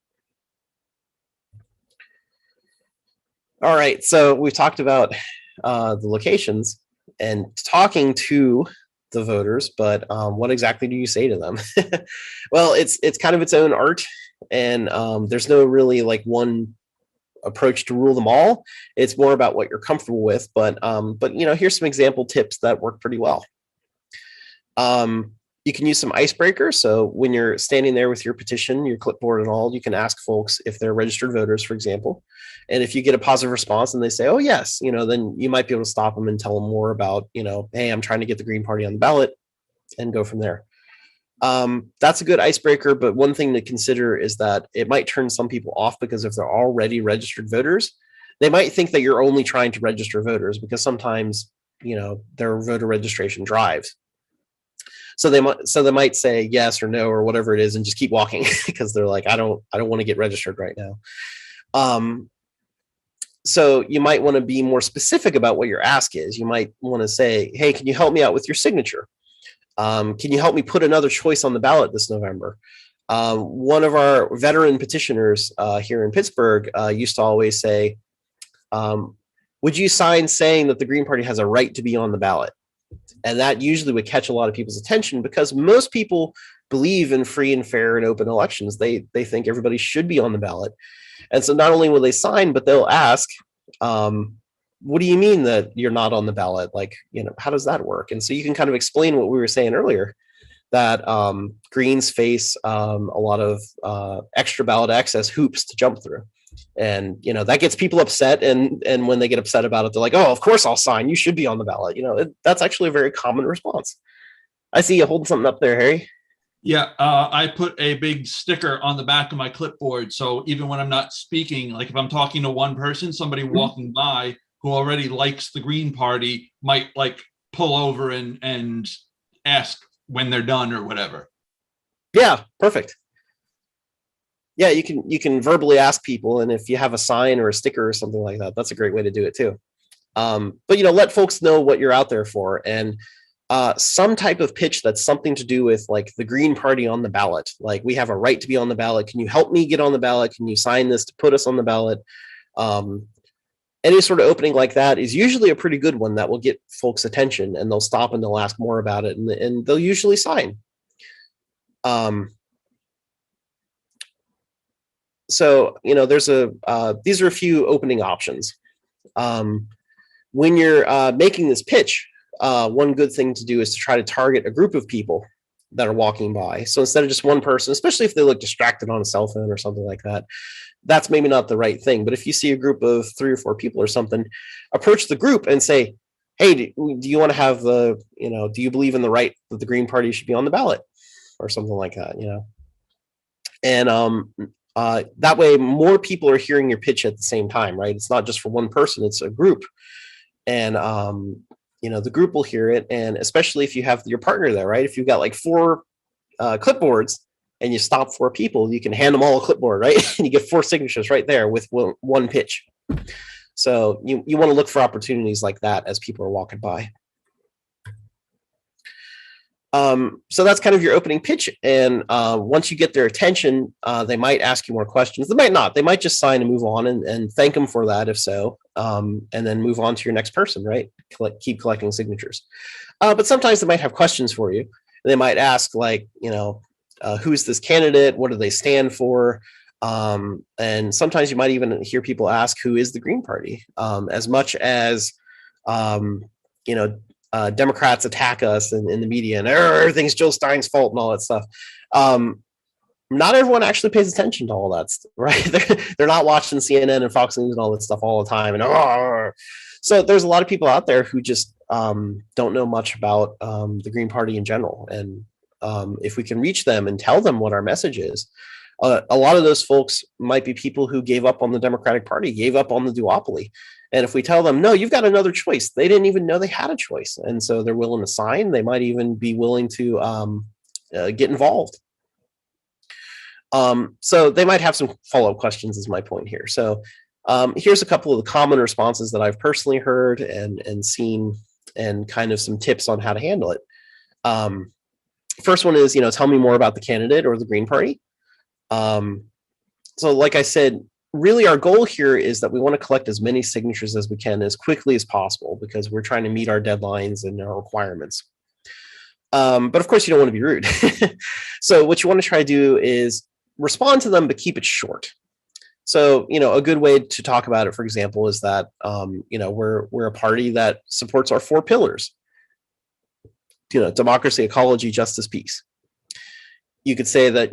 All right, so we've talked about the locations and talking to the voters, but what exactly do you say to them? Well, it's kind of its own art, and there's no really one approach to rule them all. It's more about what you're comfortable with, but here's some example tips that work pretty well. You can use some icebreakers. So when you're standing there with your petition, your clipboard and all, you can ask folks if they're registered voters, for example. And if you get a positive response and they say, oh, yes, then you might be able to stop them and tell them more about, hey, I'm trying to get the Green Party on the ballot, and go from there. That's a good icebreaker, but one thing to consider is that it might turn some people off, because if they're already registered voters, they might think that you're only trying to register voters, because sometimes, their voter registration drives. So they might say yes or no or whatever it is and just keep walking because they're like, I don't want to get registered right now. So you might want to be more specific about what your ask is. You might want to say, hey, can you help me out with your signature? Can you help me put another choice on the ballot this November? One of our veteran petitioners here in Pittsburgh used to always say, would you sign saying that the Green Party has a right to be on the ballot? And that usually would catch a lot of people's attention, because most people believe in free and fair and open elections. They think everybody should be on the ballot. And so not only will they sign, but they'll ask, what do you mean that you're not on the ballot? Like, how does that work? And so you can kind of explain what we were saying earlier, that Greens face a lot of extra ballot access hoops to jump through. And, that gets people upset. And when they get upset about it, they're like, oh, of course I'll sign. You should be on the ballot. That's actually a very common response. I see you holding something up there, Harry. Yeah, I put a big sticker on the back of my clipboard. So even when I'm not speaking, like if I'm talking to one person, somebody walking by who already likes the Green Party might like pull over and ask when they're done or whatever. Yeah, perfect. Yeah, you can verbally ask people, and if you have a sign or a sticker or something like that, that's a great way to do it too. But let folks know what you're out there for, and some type of pitch that's something to do with like the Green Party on the ballot. Like, we have a right to be on the ballot. Can you help me get on the ballot? Can you sign this to put us on the ballot? Any sort of opening like that is usually a pretty good one that will get folks' attention, and they'll stop and they'll ask more about it, and they'll usually sign. So, there's these are a few opening options. When you're making this pitch, one good thing to do is to try to target a group of people that are walking by. So instead of just one person, especially if they look distracted on a cell phone or something like that, that's maybe not the right thing. But if you see a group of 3 or 4 people or something, approach the group and say, hey, do you want to have do you believe in the right that the Green Party should be on the ballot or something like that, And that way more people are hearing your pitch at the same time, right? It's not just for one person, it's a group. And, the group will hear it. And especially if you have your partner there, right? If you've got like 4 clipboards and you stop 4 people, you can hand them all a clipboard, right? And you get 4 signatures right there with one pitch. So you want to look for opportunities like that as people are walking by. So that's kind of your opening pitch. And once you get their attention, they might ask you more questions. They might not. They might just sign and move on and thank them for that, if so, and then move on to your next person, right? Keep collecting signatures. But sometimes they might have questions for you. They might ask, like, who's this candidate? What do they stand for? And sometimes you might even hear people ask, who is the Green Party? As much as, Democrats attack us in the media and everything's Joe Stein's fault and all that stuff. Not everyone actually pays attention to all that stuff, right? They're not watching CNN and Fox News and all that stuff all the time. And so there's a lot of people out there who just don't know much about the Green Party in general. And if we can reach them and tell them what our message is, a lot of those folks might be people who gave up on the Democratic Party, gave up on the duopoly. And if we tell them, no, you've got another choice, they didn't even know they had a choice. And so they're willing to sign. They might even be willing to get involved. So they might have some follow-up questions is my point here. So here's a couple of the common responses that I've personally heard and seen, and kind of some tips on how to handle it. First one is, tell me more about the candidate or the Green Party. So like I said, really our goal here is that we want to collect as many signatures as we can as quickly as possible, because we're trying to meet our deadlines and our requirements. But of course you don't want to be rude. So what you want to try to do is respond to them, but keep it short. So, a good way to talk about it, for example, is that, we're a party that supports our 4 pillars, democracy, ecology, justice, peace. You could say that,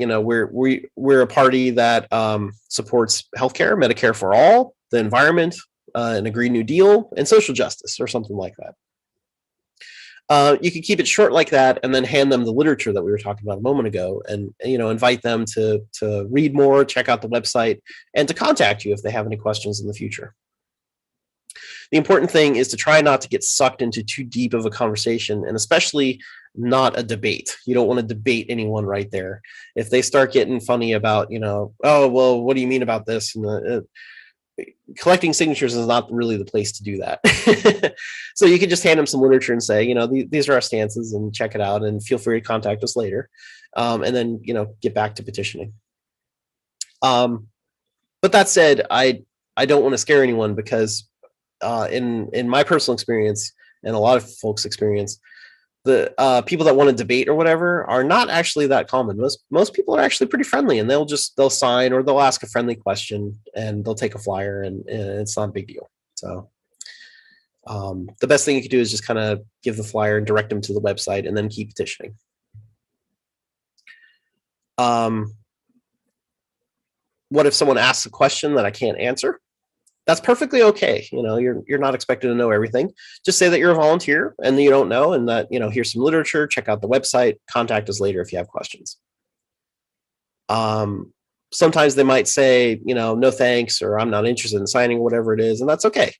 we're a party that supports healthcare, Medicare for all, the environment, and a Green New Deal, and social justice, or something like that. You can keep it short like that, and then hand them the literature that we were talking about a moment ago, and invite them to read more, check out the website, and to contact you if they have any questions in the future. The important thing is to try not to get sucked into too deep of a conversation, and especially not a debate. You don't want to debate anyone right there. If they start getting funny about, oh, well, what do you mean about this? And collecting signatures is not really the place to do that. So you can just hand them some literature and say, these are our stances, and check it out, and feel free to contact us later. And then, get back to petitioning. But that said, I don't want to scare anyone, because in my personal experience, and a lot of folks' experience, the people that want to debate or whatever are not actually that common. Most people are actually pretty friendly, and they'll sign, or they'll ask a friendly question, and they'll take a flyer, and it's not a big deal. So The best thing you could do is just kind of give the flyer and direct them to the website and then keep petitioning. What if someone asks a question that I can't answer? That's perfectly okay. You're not expected to know everything. Just say that you're a volunteer and that you don't know, and that, here's some literature, check out the website, contact us later if you have questions. Sometimes they might say, no thanks, or I'm not interested in signing, whatever it is, and that's okay.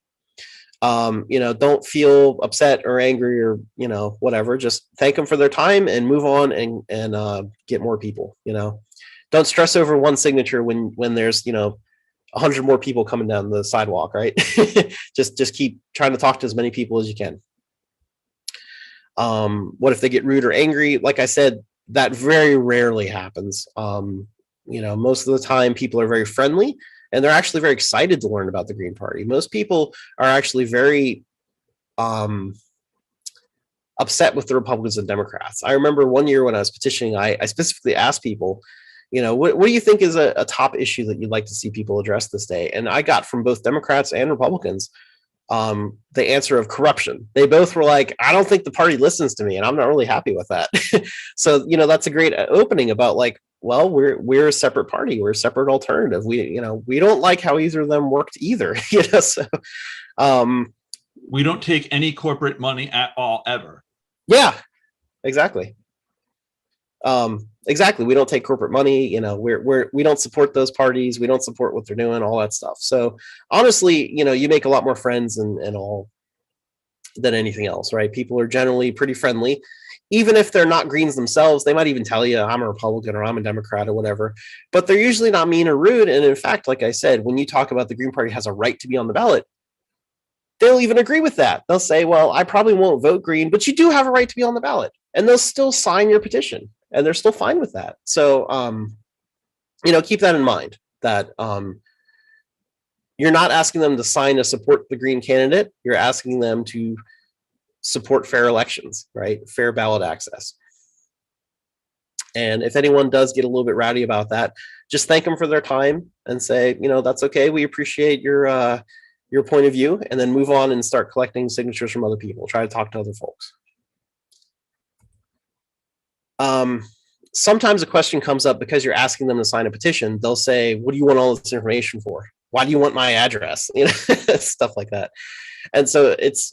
Don't feel upset or angry or, whatever. Just thank them for their time and move on and get more people. Don't stress over one signature when there's, 100 more people coming down the sidewalk, right? just keep trying to talk to as many people as you can. What if they get rude or angry? Like I said, that very rarely happens. Most of the time people are very friendly and they're actually very excited to learn about the Green Party. Most people are actually very upset with the Republicans and Democrats. I remember one year when I was petitioning, I specifically asked people, what do you think is a top issue that you'd like to see people address this day? And I got from both Democrats and Republicans the answer of corruption. They both were like, I don't think the party listens to me, and I'm not really happy with that. So, that's a great opening about like, well, we're a separate party. We're a separate alternative. We don't like how either of them worked either. So we don't take any corporate money at all, ever. Yeah, exactly. Exactly. We don't take corporate money. We don't support those parties. We don't support what they're doing, all that stuff. So honestly, you make a lot more friends and all than anything else, right? People are generally pretty friendly. Even if they're not Greens themselves, they might even tell you I'm a Republican or I'm a Democrat or whatever, but they're usually not mean or rude. And in fact, like I said, when you talk about the Green Party has a right to be on the ballot, they'll even agree with that. They'll say, well, I probably won't vote Green, but you do have a right to be on the ballot. And they'll still sign your petition and they're still fine with that. So, keep that in mind, that you're not asking them to sign to support the Green candidate. You're asking them to support fair elections, right? Fair ballot access. And if anyone does get a little bit rowdy about that, just thank them for their time and say, that's okay. We appreciate your point of view, and then move on and start collecting signatures from other people. Try to talk to other folks. Sometimes a question comes up because you're asking them to sign a petition. They'll say, what do you want all this information for? Why do you want my address? Stuff like that. And so it's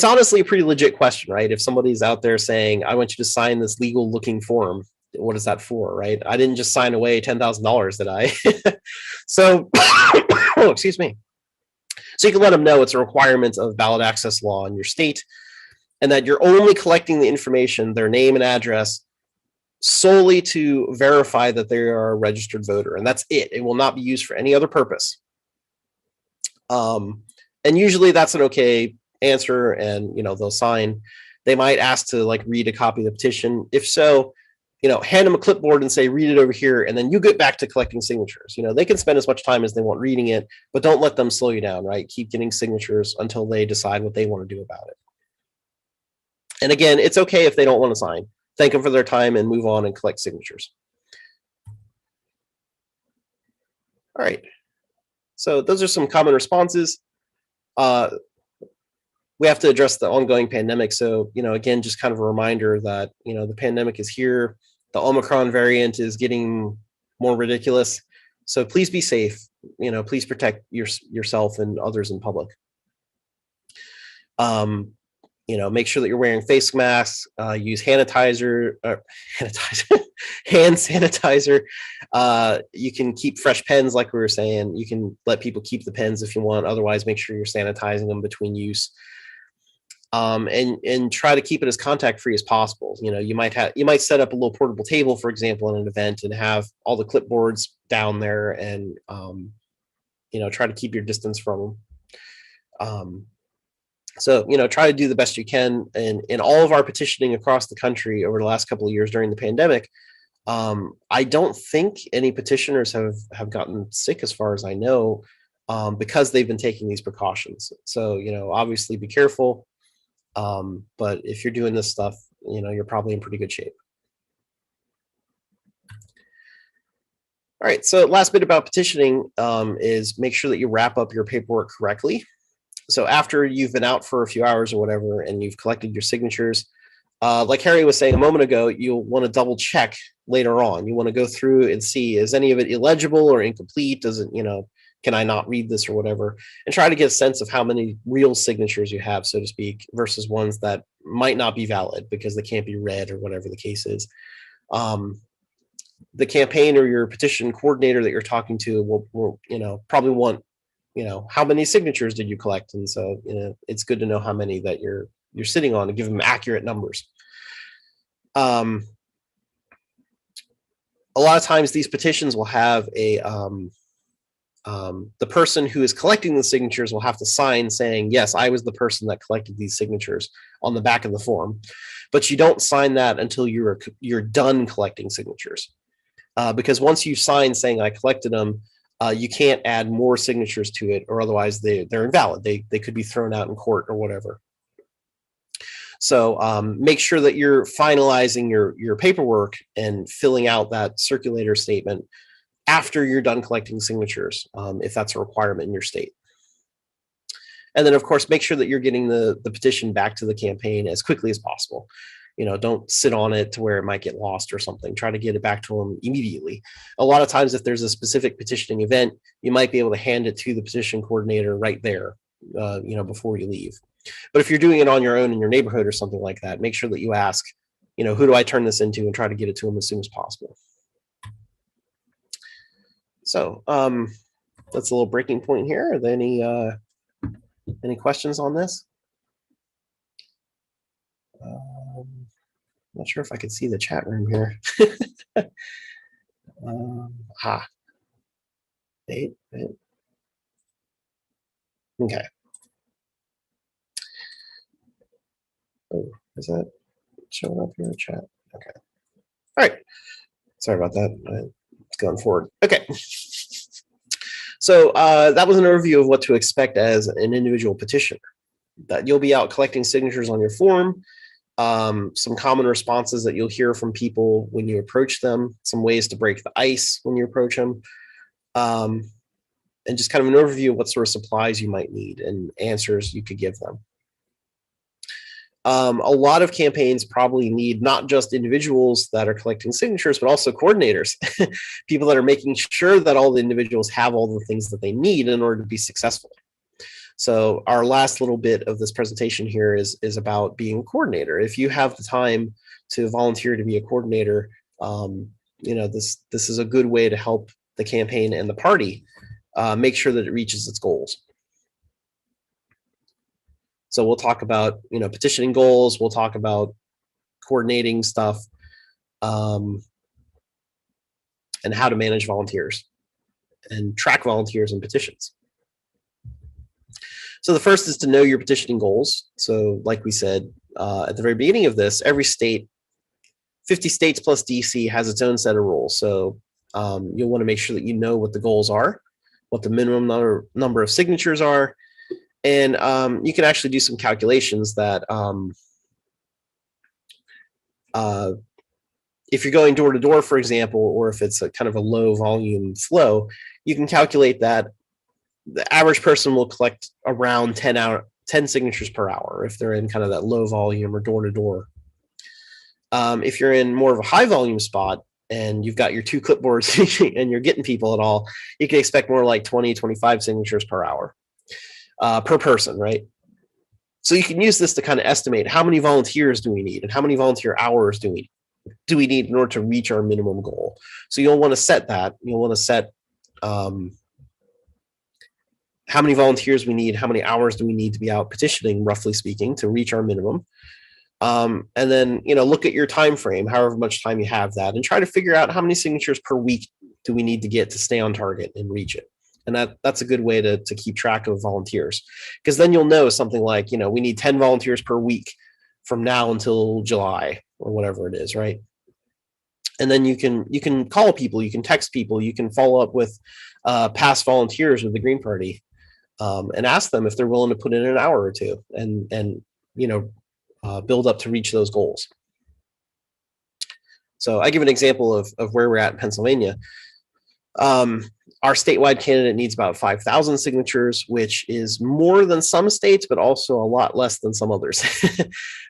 honestly a pretty legit question, right? If somebody's out there saying, I want you to sign this legal looking form, what is that for, right? I didn't just sign away $10,000, did I? So, oh, excuse me. So you can let them know it's a requirement of ballot access law in your state, and that you're only collecting the information, their name and address, solely to verify that they are a registered voter. And that's it. It will not be used for any other purpose. And usually that's an okay answer, and they'll sign. They might ask to like read a copy of the petition. If so, hand them a clipboard and say, read it over here, and then you get back to collecting signatures. They can spend as much time as they want reading it, but don't let them slow you down, right? Keep getting signatures until they decide what they want to do about it. And again, it's okay if they don't want to sign. Thank them for their time and move on and collect signatures. All right. So those are some common responses. We have to address the ongoing pandemic. So, again, just kind of a reminder that, the pandemic is here. The Omicron variant is getting more ridiculous. So please be safe. Please protect yourself and others in public. Make sure that you're wearing face masks, use hand sanitizer. You can keep fresh pens, like we were saying. You can let people keep the pens if you want. Otherwise, make sure you're sanitizing them between use. And try to keep it as contact free as possible. You might set up a little portable table, for example, in an event, and have all the clipboards down there, and try to keep your distance from them. So, try to do the best you can. And in all of our petitioning across the country over the last couple of years during the pandemic, I don't think any petitioners have gotten sick, as far as I know, because they've been taking these precautions. So, obviously be careful. But if you're doing this stuff, you're probably in pretty good shape. All right, so last bit about petitioning is make sure that you wrap up your paperwork correctly. So after you've been out for a few hours or whatever, and you've collected your signatures, like Harry was saying a moment ago, you'll want to double check later on. You want to go through and see, is any of it illegible or incomplete? Does it, can I not read this or whatever? And try to get a sense of how many real signatures you have, so to speak, versus ones that might not be valid because they can't be read or whatever the case is. The campaign or your petition coordinator that you're talking to will probably want, how many signatures did you collect? And so, it's good to know how many that you're sitting on to give them accurate numbers. A lot of times these petitions will have a, the person who is collecting the signatures will have to sign saying, yes, I was the person that collected these signatures on the back of the form. But you don't sign that until you're done collecting signatures. Because once you sign saying I collected them, you can't add more signatures to it, or otherwise they're invalid. They could be thrown out in court or whatever. So make sure that you're finalizing your paperwork and filling out that circulator statement after you're done collecting signatures, if that's a requirement in your state. And then, of course, make sure that you're getting the petition back to the campaign as quickly as possible. Don't sit on it to where it might get lost or something. Try to get it back to them immediately. A lot of times, if there's a specific petitioning event, you might be able to hand it to the petition coordinator right there, before you leave. But if you're doing it on your own in your neighborhood or something like that, make sure that you ask, who do I turn this into, and try to get it to them as soon as possible. So that's a little breaking point here. Are there any questions on this? Not sure if I could see the chat room here. Wait. Okay. Oh, is that showing up here in chat? Okay. All right. Sorry about that. It's going forward. Okay. So that was an overview of what to expect as an individual petitioner. That you'll be out collecting signatures on your form, some common responses that you'll hear from people when you approach them, some ways to break the ice when you approach them, and just kind of an overview of what sort of supplies you might need and answers you could give them. A lot of campaigns probably need not just individuals that are collecting signatures, but also coordinators, people that are making sure that all the individuals have all the things that they need in order to be successful. So our last little bit of this presentation here is about being a coordinator. If you have the time to volunteer to be a coordinator, this is a good way to help the campaign and the party make sure that it reaches its goals. So we'll talk about, petitioning goals. We'll talk about coordinating stuff, and how to manage volunteers and track volunteers and petitions. So the first is to know your petitioning goals. So like we said at the very beginning of this, every state, 50 states plus DC, has its own set of rules. So you'll want to make sure that you know what the goals are, what the minimum number of signatures are. And you can actually do some calculations that if you're going door to door, for example, or if it's a kind of a low volume flow, you can calculate that the average person will collect around 10 signatures per hour if they're in kind of that low volume or door to door. If you're in more of a high volume spot and you've got your 2 clipboards and you're getting people at all, you can expect more like 20, 25 signatures per hour. Per person, right? So you can use this to kind of estimate how many volunteers do we need and how many volunteer hours do we need in order to reach our minimum goal. So you'll want to set that. You'll want to set how many volunteers we need, how many hours do we need to be out petitioning, roughly speaking, to reach our minimum. And then, look at your time frame, however much time you have that, and try to figure out how many signatures per week do we need to get to stay on target and reach it. And that's a good way to keep track of volunteers, because then you'll know something like, we need 10 volunteers per week from now until July or whatever it is, right? And then you can call people, you can text people, you can follow up with past volunteers with the Green Party and ask them if they're willing to put in an hour or two and build up to reach those goals. So I give an example of where we're at in Pennsylvania. Our statewide candidate needs about 5,000 signatures, which is more than some states, but also a lot less than some others.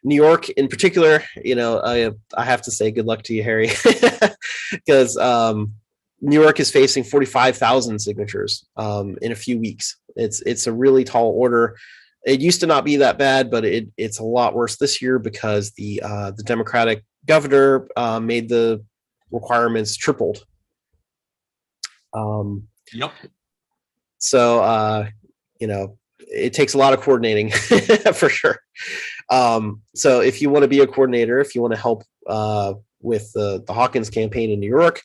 New York, in particular, I have to say good luck to you, Harry, because New York is facing 45,000 signatures in a few weeks. It's a really tall order. It used to not be that bad, but it's a lot worse this year because the Democratic governor made the requirements tripled. Yep. So, it takes a lot of coordinating for sure. So if you want to be a coordinator, if you want to help with the Hawkins campaign in New York,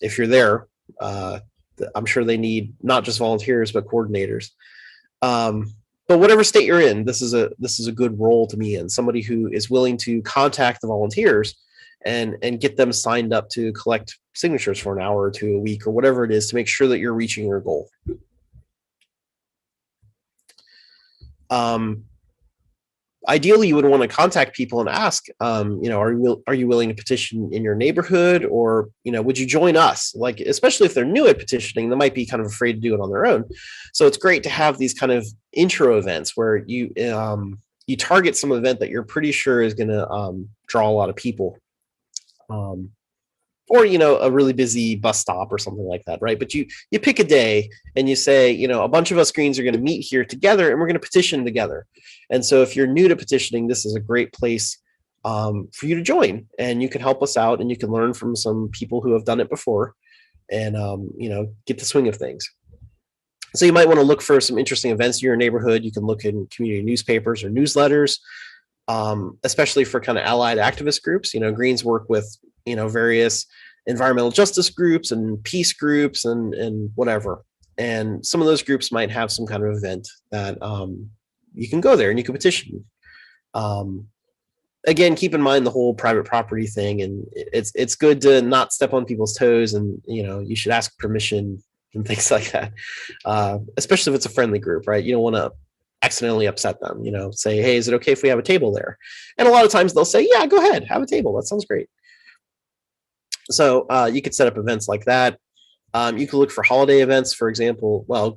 if you're there, I'm sure they need not just volunteers, but coordinators. But whatever state you're in, this is a good role to be in, somebody who is willing to contact the volunteers and get them signed up to collect signatures for an hour or two a week or whatever it is to make sure that you're reaching your goal. Ideally, you would want to contact people and ask, are you willing to petition in your neighborhood, or would you join us? Like, especially if they're new at petitioning, they might be kind of afraid to do it on their own. So it's great to have these kind of intro events where you target some event that you're pretty sure is going to draw a lot of people. Or a really busy bus stop or something like that, right? But you pick a day and you say, a bunch of us Greens are going to meet here together and we're going to petition together. And so if you're new to petitioning, this is a great place for you to join, and you can help us out and you can learn from some people who have done it before and get the swing of things. So you might want to look for some interesting events in your neighborhood. You can look in community newspapers or newsletters, especially for kind of allied activist groups. Greens work with various environmental justice groups and peace groups and whatever. And some of those groups might have some kind of event that you can go there and you can petition. Again, keep in mind the whole private property thing, and it's good to not step on people's toes, and you should ask permission and things like that, especially if it's a friendly group, right? You don't want to accidentally upset them. Say, hey, is it okay if we have a table there? And a lot of times they'll say, yeah, go ahead, have a table, that sounds great. So you could set up events like that. You could look for holiday events, for example. Well,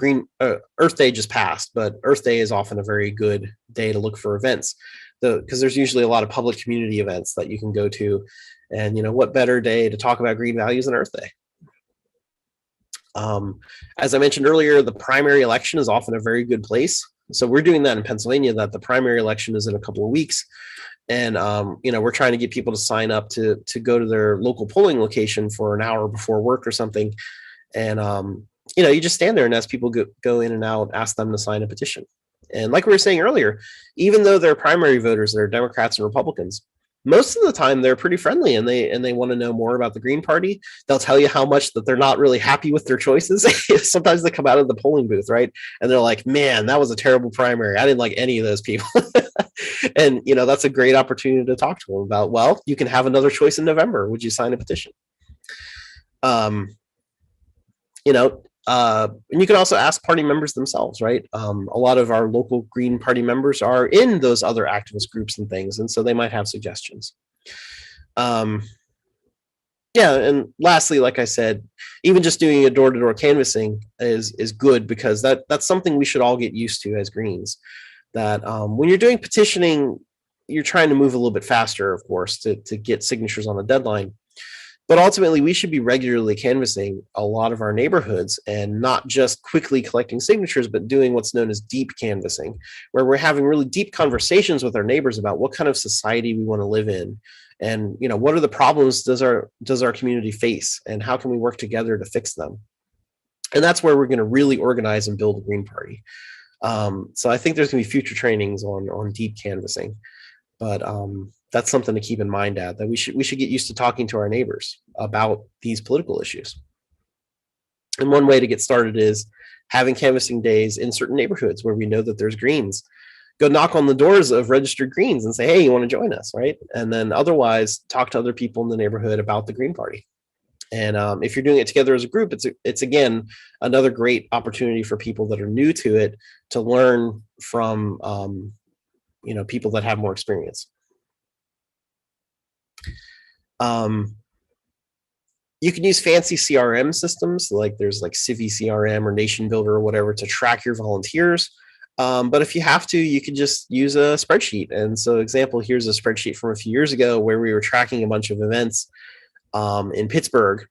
Earth Day just passed, but Earth Day is often a very good day to look for events, because there's usually a lot of public community events that you can go to. And what better day to talk about green values than Earth Day? As I mentioned earlier, the primary election is often a very good place. So we're doing that in Pennsylvania, that the primary election is in a couple of weeks. And, we're trying to get people to sign up to go to their local polling location for an hour before work or something. And, you just stand there and as people go in and out, ask them to sign a petition. And like we were saying earlier, even though they're primary voters, they're Democrats and Republicans, most of the time they're pretty friendly and they want to know more about the Green Party. They'll tell you how much that they're not really happy with their choices. Sometimes they come out of the polling booth, right? And they're like, man, that was a terrible primary. I didn't like any of those people. And, that's a great opportunity to talk to them about, well, you can have another choice in November. Would you sign a petition? And you can also ask party members themselves, right? A lot of our local Green Party members are in those other activist groups and things, and so they might have suggestions. And lastly, like I said, even just doing a door-to-door canvassing is good, because that's something we should all get used to as Greens. That when you're doing petitioning, you're trying to move a little bit faster, of course, to get signatures on a deadline. But ultimately, we should be regularly canvassing a lot of our neighborhoods, and not just quickly collecting signatures, but doing what's known as deep canvassing, where we're having really deep conversations with our neighbors about what kind of society we want to live in, and what are the problems does our community face, and how can we work together to fix them. And that's where we're going to really organize and build a Green Party. So I think there's going to be future trainings on deep canvassing, but that's something to keep in mind, that we should get used to talking to our neighbors about these political issues. And one way to get started is having canvassing days in certain neighborhoods where we know that there's Greens. Go knock on the doors of registered Greens and say, hey, you want to join us, right? And then otherwise talk to other people in the neighborhood about the Green Party. And if you're doing it together as a group, it's again another great opportunity for people that are new to it to learn from people that have more experience. You can use fancy CRM systems, like there's like Civi CRM or Nation Builder or whatever to track your volunteers. But if you have to, you can just use a spreadsheet. And so example, here's a spreadsheet from a few years ago where we were tracking a bunch of events in Pittsburgh.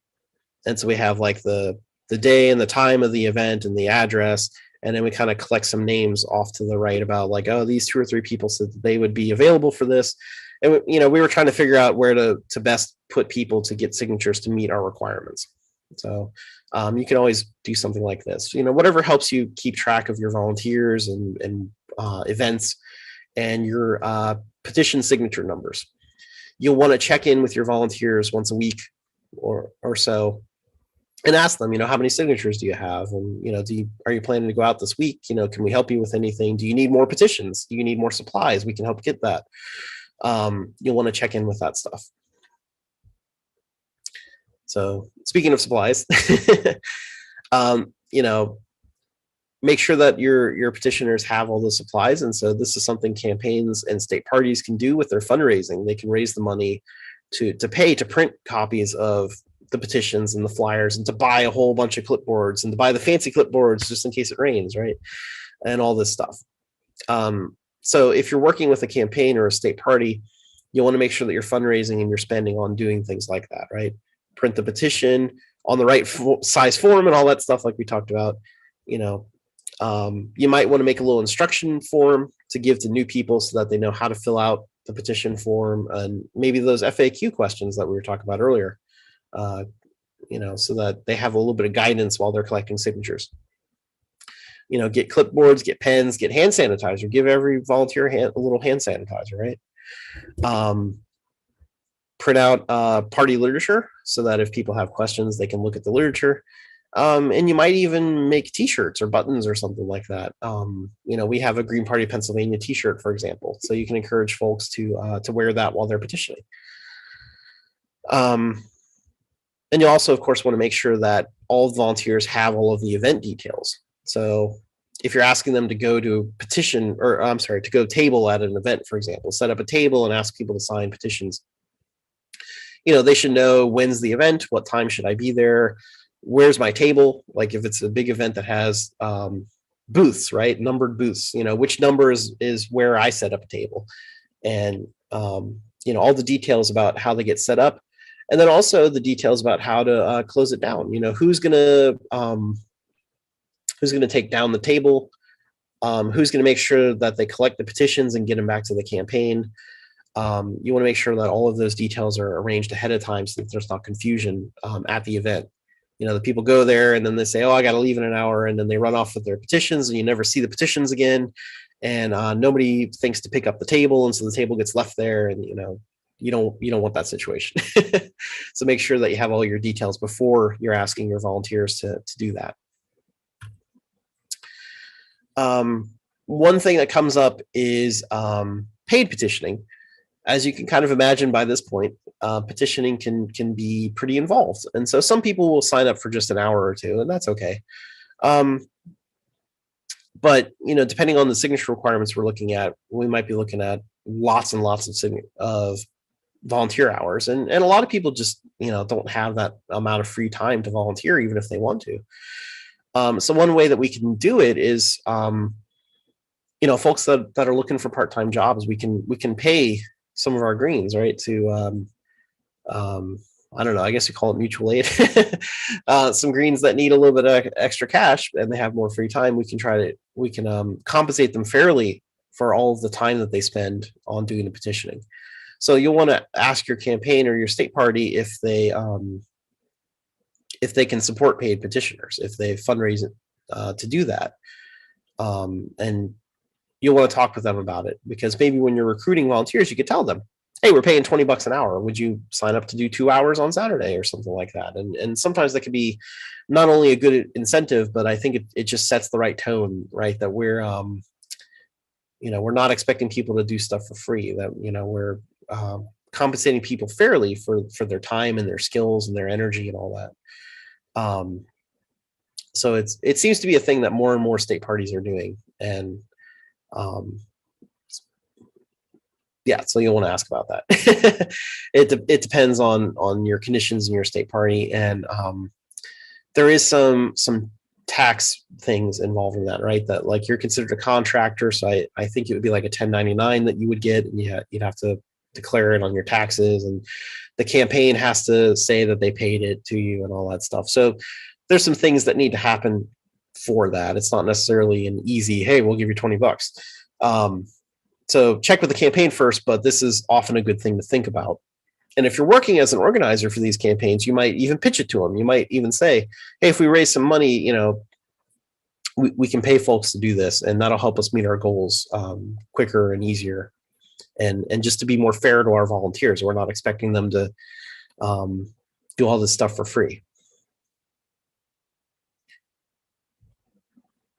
And so we have like the day and the time of the event and the address. And then we kind of collect some names off to the right about like, oh, these 2 or 3 people said that they would be available for this. And, we were trying to figure out where to best put people to get signatures to meet our requirements. So you can always do something like this, whatever helps you keep track of your volunteers and events and your petition signature numbers. You'll want to check in with your volunteers once a week or so and ask them, how many signatures do you have? And, are you planning to go out this week? Can we help you with anything? Do you need more petitions? Do you need more supplies? We can help get that. You'll want to check in with that stuff. So speaking of supplies, make sure that your petitioners have all the supplies. And so this is something campaigns and state parties can do with their fundraising. They can raise the money to pay to print copies of the petitions and the flyers and to buy a whole bunch of clipboards and to buy the fancy clipboards just in case it rains, right? And all this stuff. So if you're working with a campaign or a state party, you'll want to make sure that you're fundraising and you're spending on doing things like that, right? Print the petition on the right size form and all that stuff like we talked about. You might want to make a little instruction form to give to new people so that they know how to fill out the petition form and maybe those FAQ questions that we were talking about earlier, so that they have a little bit of guidance while they're collecting signatures. Get clipboards, get pens, get hand sanitizer, give every volunteer a little hand sanitizer, right? Print out party literature so that if people have questions, they can look at the literature. And you might even make t-shirts or buttons or something like that. We have a Green Party Pennsylvania t-shirt, for example, so you can encourage folks to wear that while they're petitioning. And you also, of course, want to make sure that all volunteers have all of the event details. So if you're asking them to go to petition, or I'm sorry, to go table at an event, for example, set up a table and ask people to sign petitions, they should know when's the event, what time should I be there, where's my table? Like if it's a big event that has booths, right? Numbered booths, which number is where I set up a table, and all the details about how they get set up. And then also the details about how to close it down. Who's gonna take down the table, who's gonna make sure that they collect the petitions and get them back to the campaign. You want to make sure that all of those details are arranged ahead of time so that there's not confusion at the event. The people go there and then they say, oh, I got to leave in an hour. And then they run off with their petitions and you never see the petitions again. And nobody thinks to pick up the table. And so the table gets left there and, you don't want that situation. So make sure that you have all your details before you're asking your volunteers to do that. One thing that comes up is paid petitioning. As you can kind of imagine by this point, petitioning can be pretty involved. And so some people will sign up for just an hour or two, and that's okay. But, depending on the signature requirements we're looking at, we might be looking at lots and lots of volunteer hours. And a lot of people just, don't have that amount of free time to volunteer, even if they want to. So one way that we can do it is, folks that are looking for part-time jobs, we can pay some of our greens, right, to I don't know, I guess you call it mutual aid. Some greens that need a little bit of extra cash and they have more free time, we can compensate them fairly for all of the time that they spend on doing the petitioning. So you'll want to ask your campaign or your state party if they can support paid petitioners, if they fundraise to do that. And you'll want to talk with them about it, because maybe when you're recruiting volunteers, you could tell them, hey, we're paying $20 an hour. Would you sign up to do 2 hours on Saturday or something like that? And sometimes that could be not only a good incentive, but I think it just sets the right tone, right? That we're, we're not expecting people to do stuff for free, that, we're compensating people fairly for their time and their skills and their energy and all that. So it seems to be a thing that more and more state parties are doing. And Yeah, so you'll want to ask about that. It depends on your conditions in your state party, and there is some tax things involved in that, right? That like you're considered a contractor, so I think it would be like a 1099 that you would get, and you'd have to declare it on your taxes, and the campaign has to say that they paid it to you and all that stuff. So there's some things that need to happen for that. It's not necessarily an easy, hey, we'll give you $20. So check with the campaign first, but this is often a good thing to think about. And if you're working as an organizer for these campaigns, you might even pitch it to them. You might even say, hey, if we raise some money, you know, we can pay folks to do this, and that'll help us meet our goals quicker and easier. And just to be more fair to our volunteers, we're not expecting them to do all this stuff for free.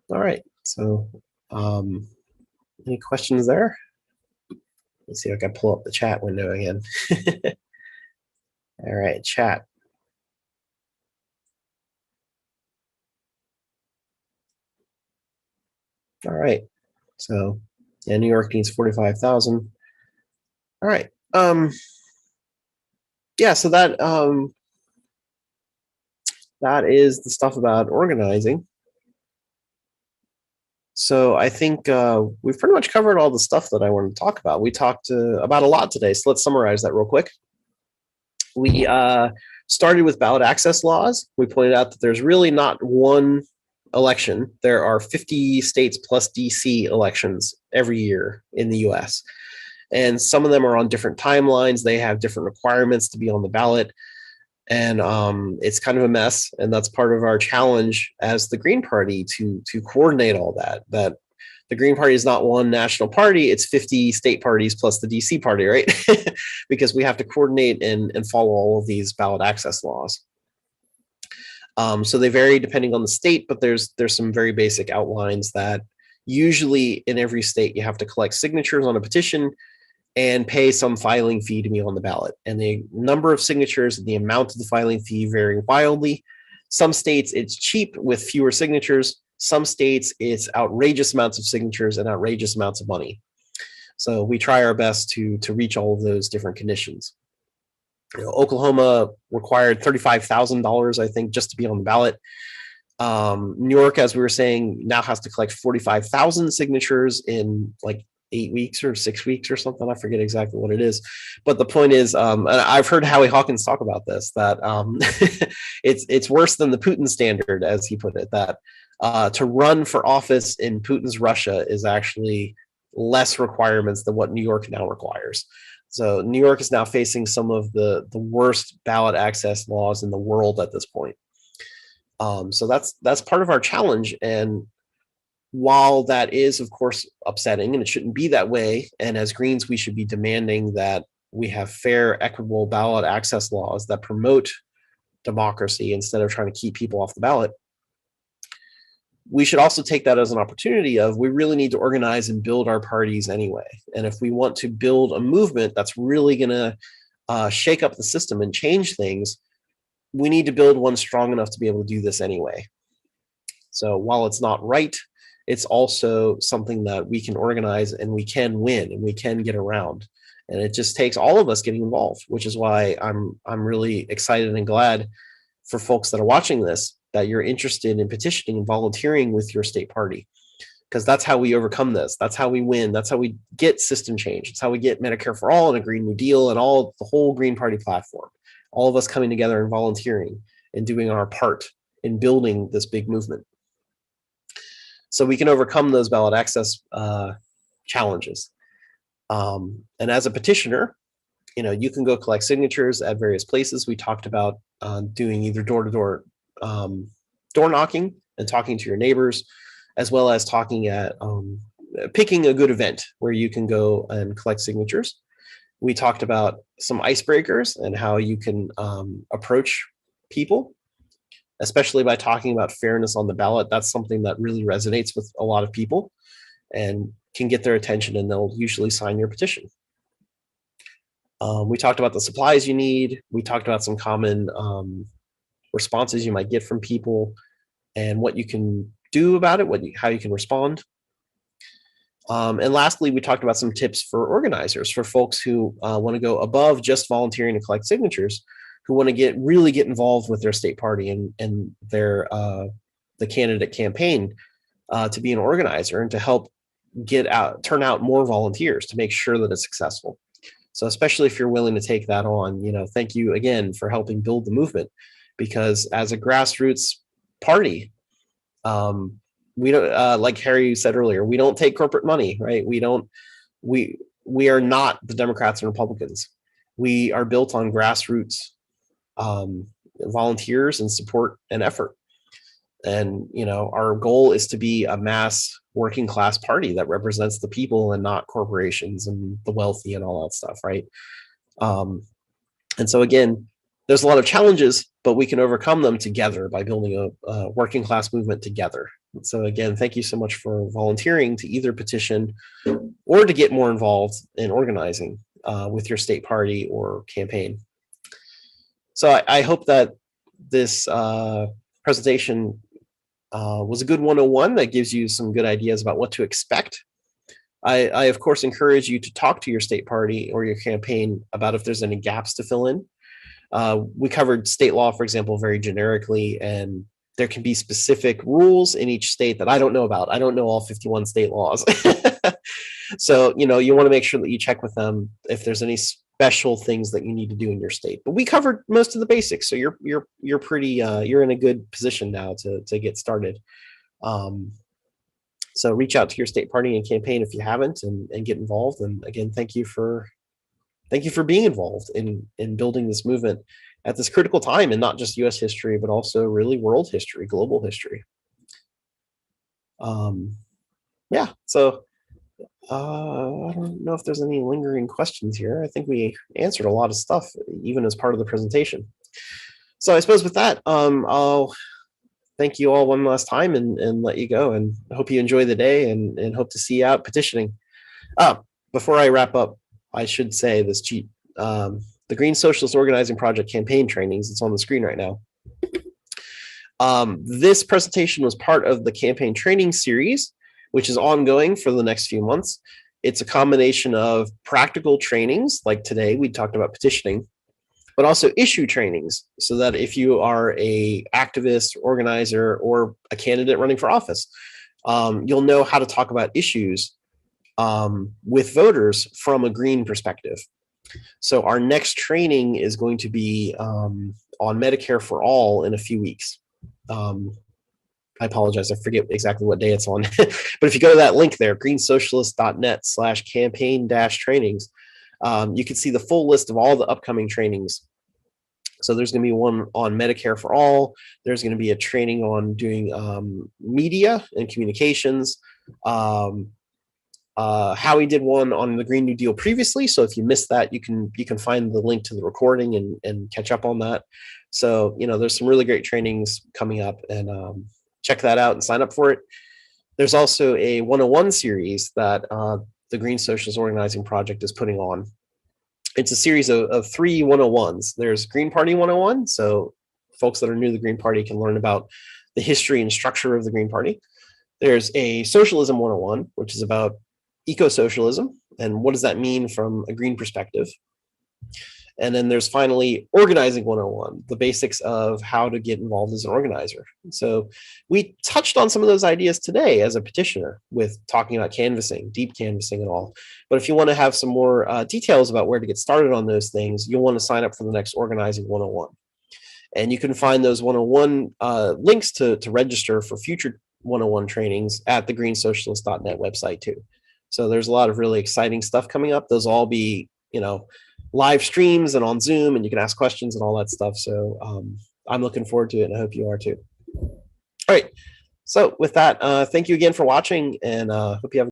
All right, so any questions there? Let's see if I can pull up the chat window again. All right, chat. All right, so yeah, New York needs 45,000. All right, yeah, so that that is the stuff about organizing. So I think we've pretty much covered all the stuff that I wanted to talk about. We talked about a lot today, so let's summarize that real quick. We started with ballot access laws. We pointed out that there's really not one election. There are 50 states plus DC elections every year in the US. And some of them are on different timelines. They have different requirements to be on the ballot. And it's kind of a mess. And that's part of our challenge as the Green Party to coordinate all that. That the Green Party is not one national party, it's 50 state parties plus the DC party, right? Because we have to coordinate and follow all of these ballot access laws. So they vary depending on the state, but there's some very basic outlines that usually in every state you have to collect signatures on a petition and pay some filing fee to be on the ballot. And the number of signatures and the amount of the filing fee vary wildly. Some states it's cheap with fewer signatures. Some states it's outrageous amounts of signatures and outrageous amounts of money. So we try our best to reach all of those different conditions. You know, Oklahoma required $35,000, I think, just to be on the ballot. New York, as we were saying, now has to collect 45,000 signatures in like 8 weeks or 6 weeks or something. I forget exactly what it is. But the point is, and I've heard Howie Hawkins talk about this, that it's worse than the Putin standard, as he put it, that to run for office in Putin's Russia is actually less requirements than what New York now requires. So New York is now facing some of the worst ballot access laws in the world at this point. So that's part of our challenge. And while that is, of course, upsetting, and it shouldn't be that way, and as Greens, we should be demanding that we have fair, equitable ballot access laws that promote democracy instead of trying to keep people off the ballot, we should also take that as an opportunity of we really need to organize and build our parties anyway. And if we want to build a movement that's really going to shake up the system and change things, we need to build one strong enough to be able to do this anyway. So while it's not right, it's also something that we can organize and we can win and we can get around. And it just takes all of us getting involved, which is why I'm really excited and glad for folks that are watching this, that you're interested in petitioning and volunteering with your state party, because that's how we overcome this. That's how we win. That's how we get system change. It's how we get Medicare for all and a Green New Deal and all the whole Green Party platform. All of us coming together and volunteering and doing our part in building this big movement. So we can overcome those ballot access challenges. And as a petitioner, you know, you can go collect signatures at various places. We talked about doing either door-to-door door knocking and talking to your neighbors, as well as talking at picking a good event where you can go and collect signatures. We talked about some icebreakers and how you can approach people, especially by talking about fairness on the ballot. That's something that really resonates with a lot of people and can get their attention, and they'll usually sign your petition. We talked about the supplies you need. We talked about some common responses you might get from people and what you can do about it, how you can respond. And lastly, we talked about some tips for organizers, for folks who want to go above just volunteering to collect signatures, who want to really get involved with their state party and their the candidate campaign to be an organizer and to help turn out more volunteers to make sure that it's successful. So especially if you're willing to take that on, thank you again for helping build the movement, because as a grassroots party, we don't, like Harry said earlier, we don't take corporate money, right? We are not the Democrats and Republicans. We are built on grassroots volunteers and support and effort. And, our goal is to be a mass working class party that represents the people and not corporations and the wealthy and all that stuff, right? And so again, there's a lot of challenges, but we can overcome them together by building a working class movement together. So again, thank you so much for volunteering to either petition or to get more involved in organizing with your state party or campaign. So I hope that this presentation was a good 101 that gives you some good ideas about what to expect. I of course encourage you to talk to your state party or your campaign about if there's any gaps to fill in. We covered state law, for example, very generically, and there can be specific rules in each state that I don't know about. I don't know all 51 state laws. So, you want to make sure that you check with them if there's any special things that you need to do in your state. But we covered most of the basics, so you're pretty you're in a good position now to get started. So reach out to your state party and campaign if you haven't, and get involved. And again, thank you for being involved in building this movement at this critical time, and not just U.S. history, but also really world history, global history. Yeah, so I don't know if there's any lingering questions here. I think we answered a lot of stuff, even as part of the presentation. So I suppose with that, I'll thank you all one last time and let you go. And I hope you enjoy the day and hope to see you out petitioning. Before I wrap up, I should say this cheat. The Green Socialist Organizing Project campaign trainings, it's on the screen right now. This presentation was part of the campaign training series, which is ongoing for the next few months. It's a combination of practical trainings, like today we talked about petitioning, but also issue trainings, so that if you are a activist, organizer, or a candidate running for office, you'll know how to talk about issues with voters from a green perspective. So our next training is going to be on Medicare for All in a few weeks. I apologize, I forget exactly what day it's on. But if you go to that link there, greensocialist.net/campaign-trainings, you can see the full list of all the upcoming trainings. So there's going to be one on Medicare for All. There's going to be a training on doing media and communications. Howie did one on the Green New Deal previously, so if you missed that, you can find the link to the recording and catch up on that. So there's some really great trainings coming up, and check that out and sign up for it. There's also a 101 series that the Green Socialist Organizing Project is putting on. It's a series of 3 101s. There's Green Party 101, so folks that are new to the Green Party can learn about the history and structure of the Green Party. There's a Socialism 101, which is about eco-socialism and what does that mean from a green perspective. And then there's finally Organizing 101, the basics of how to get involved as an organizer. So we touched on some of those ideas today as a petitioner with talking about canvassing, deep canvassing and all. But if you want to have some more details about where to get started on those things, you'll want to sign up for the next Organizing 101. And you can find those 101 links to register for future 101 trainings at the greensocialist.net website too. So there's a lot of really exciting stuff coming up. Those all be, live streams and on Zoom, and you can ask questions and all that stuff. So I'm looking forward to it, and I hope you are too. All right. So with that, thank you again for watching, and hope you have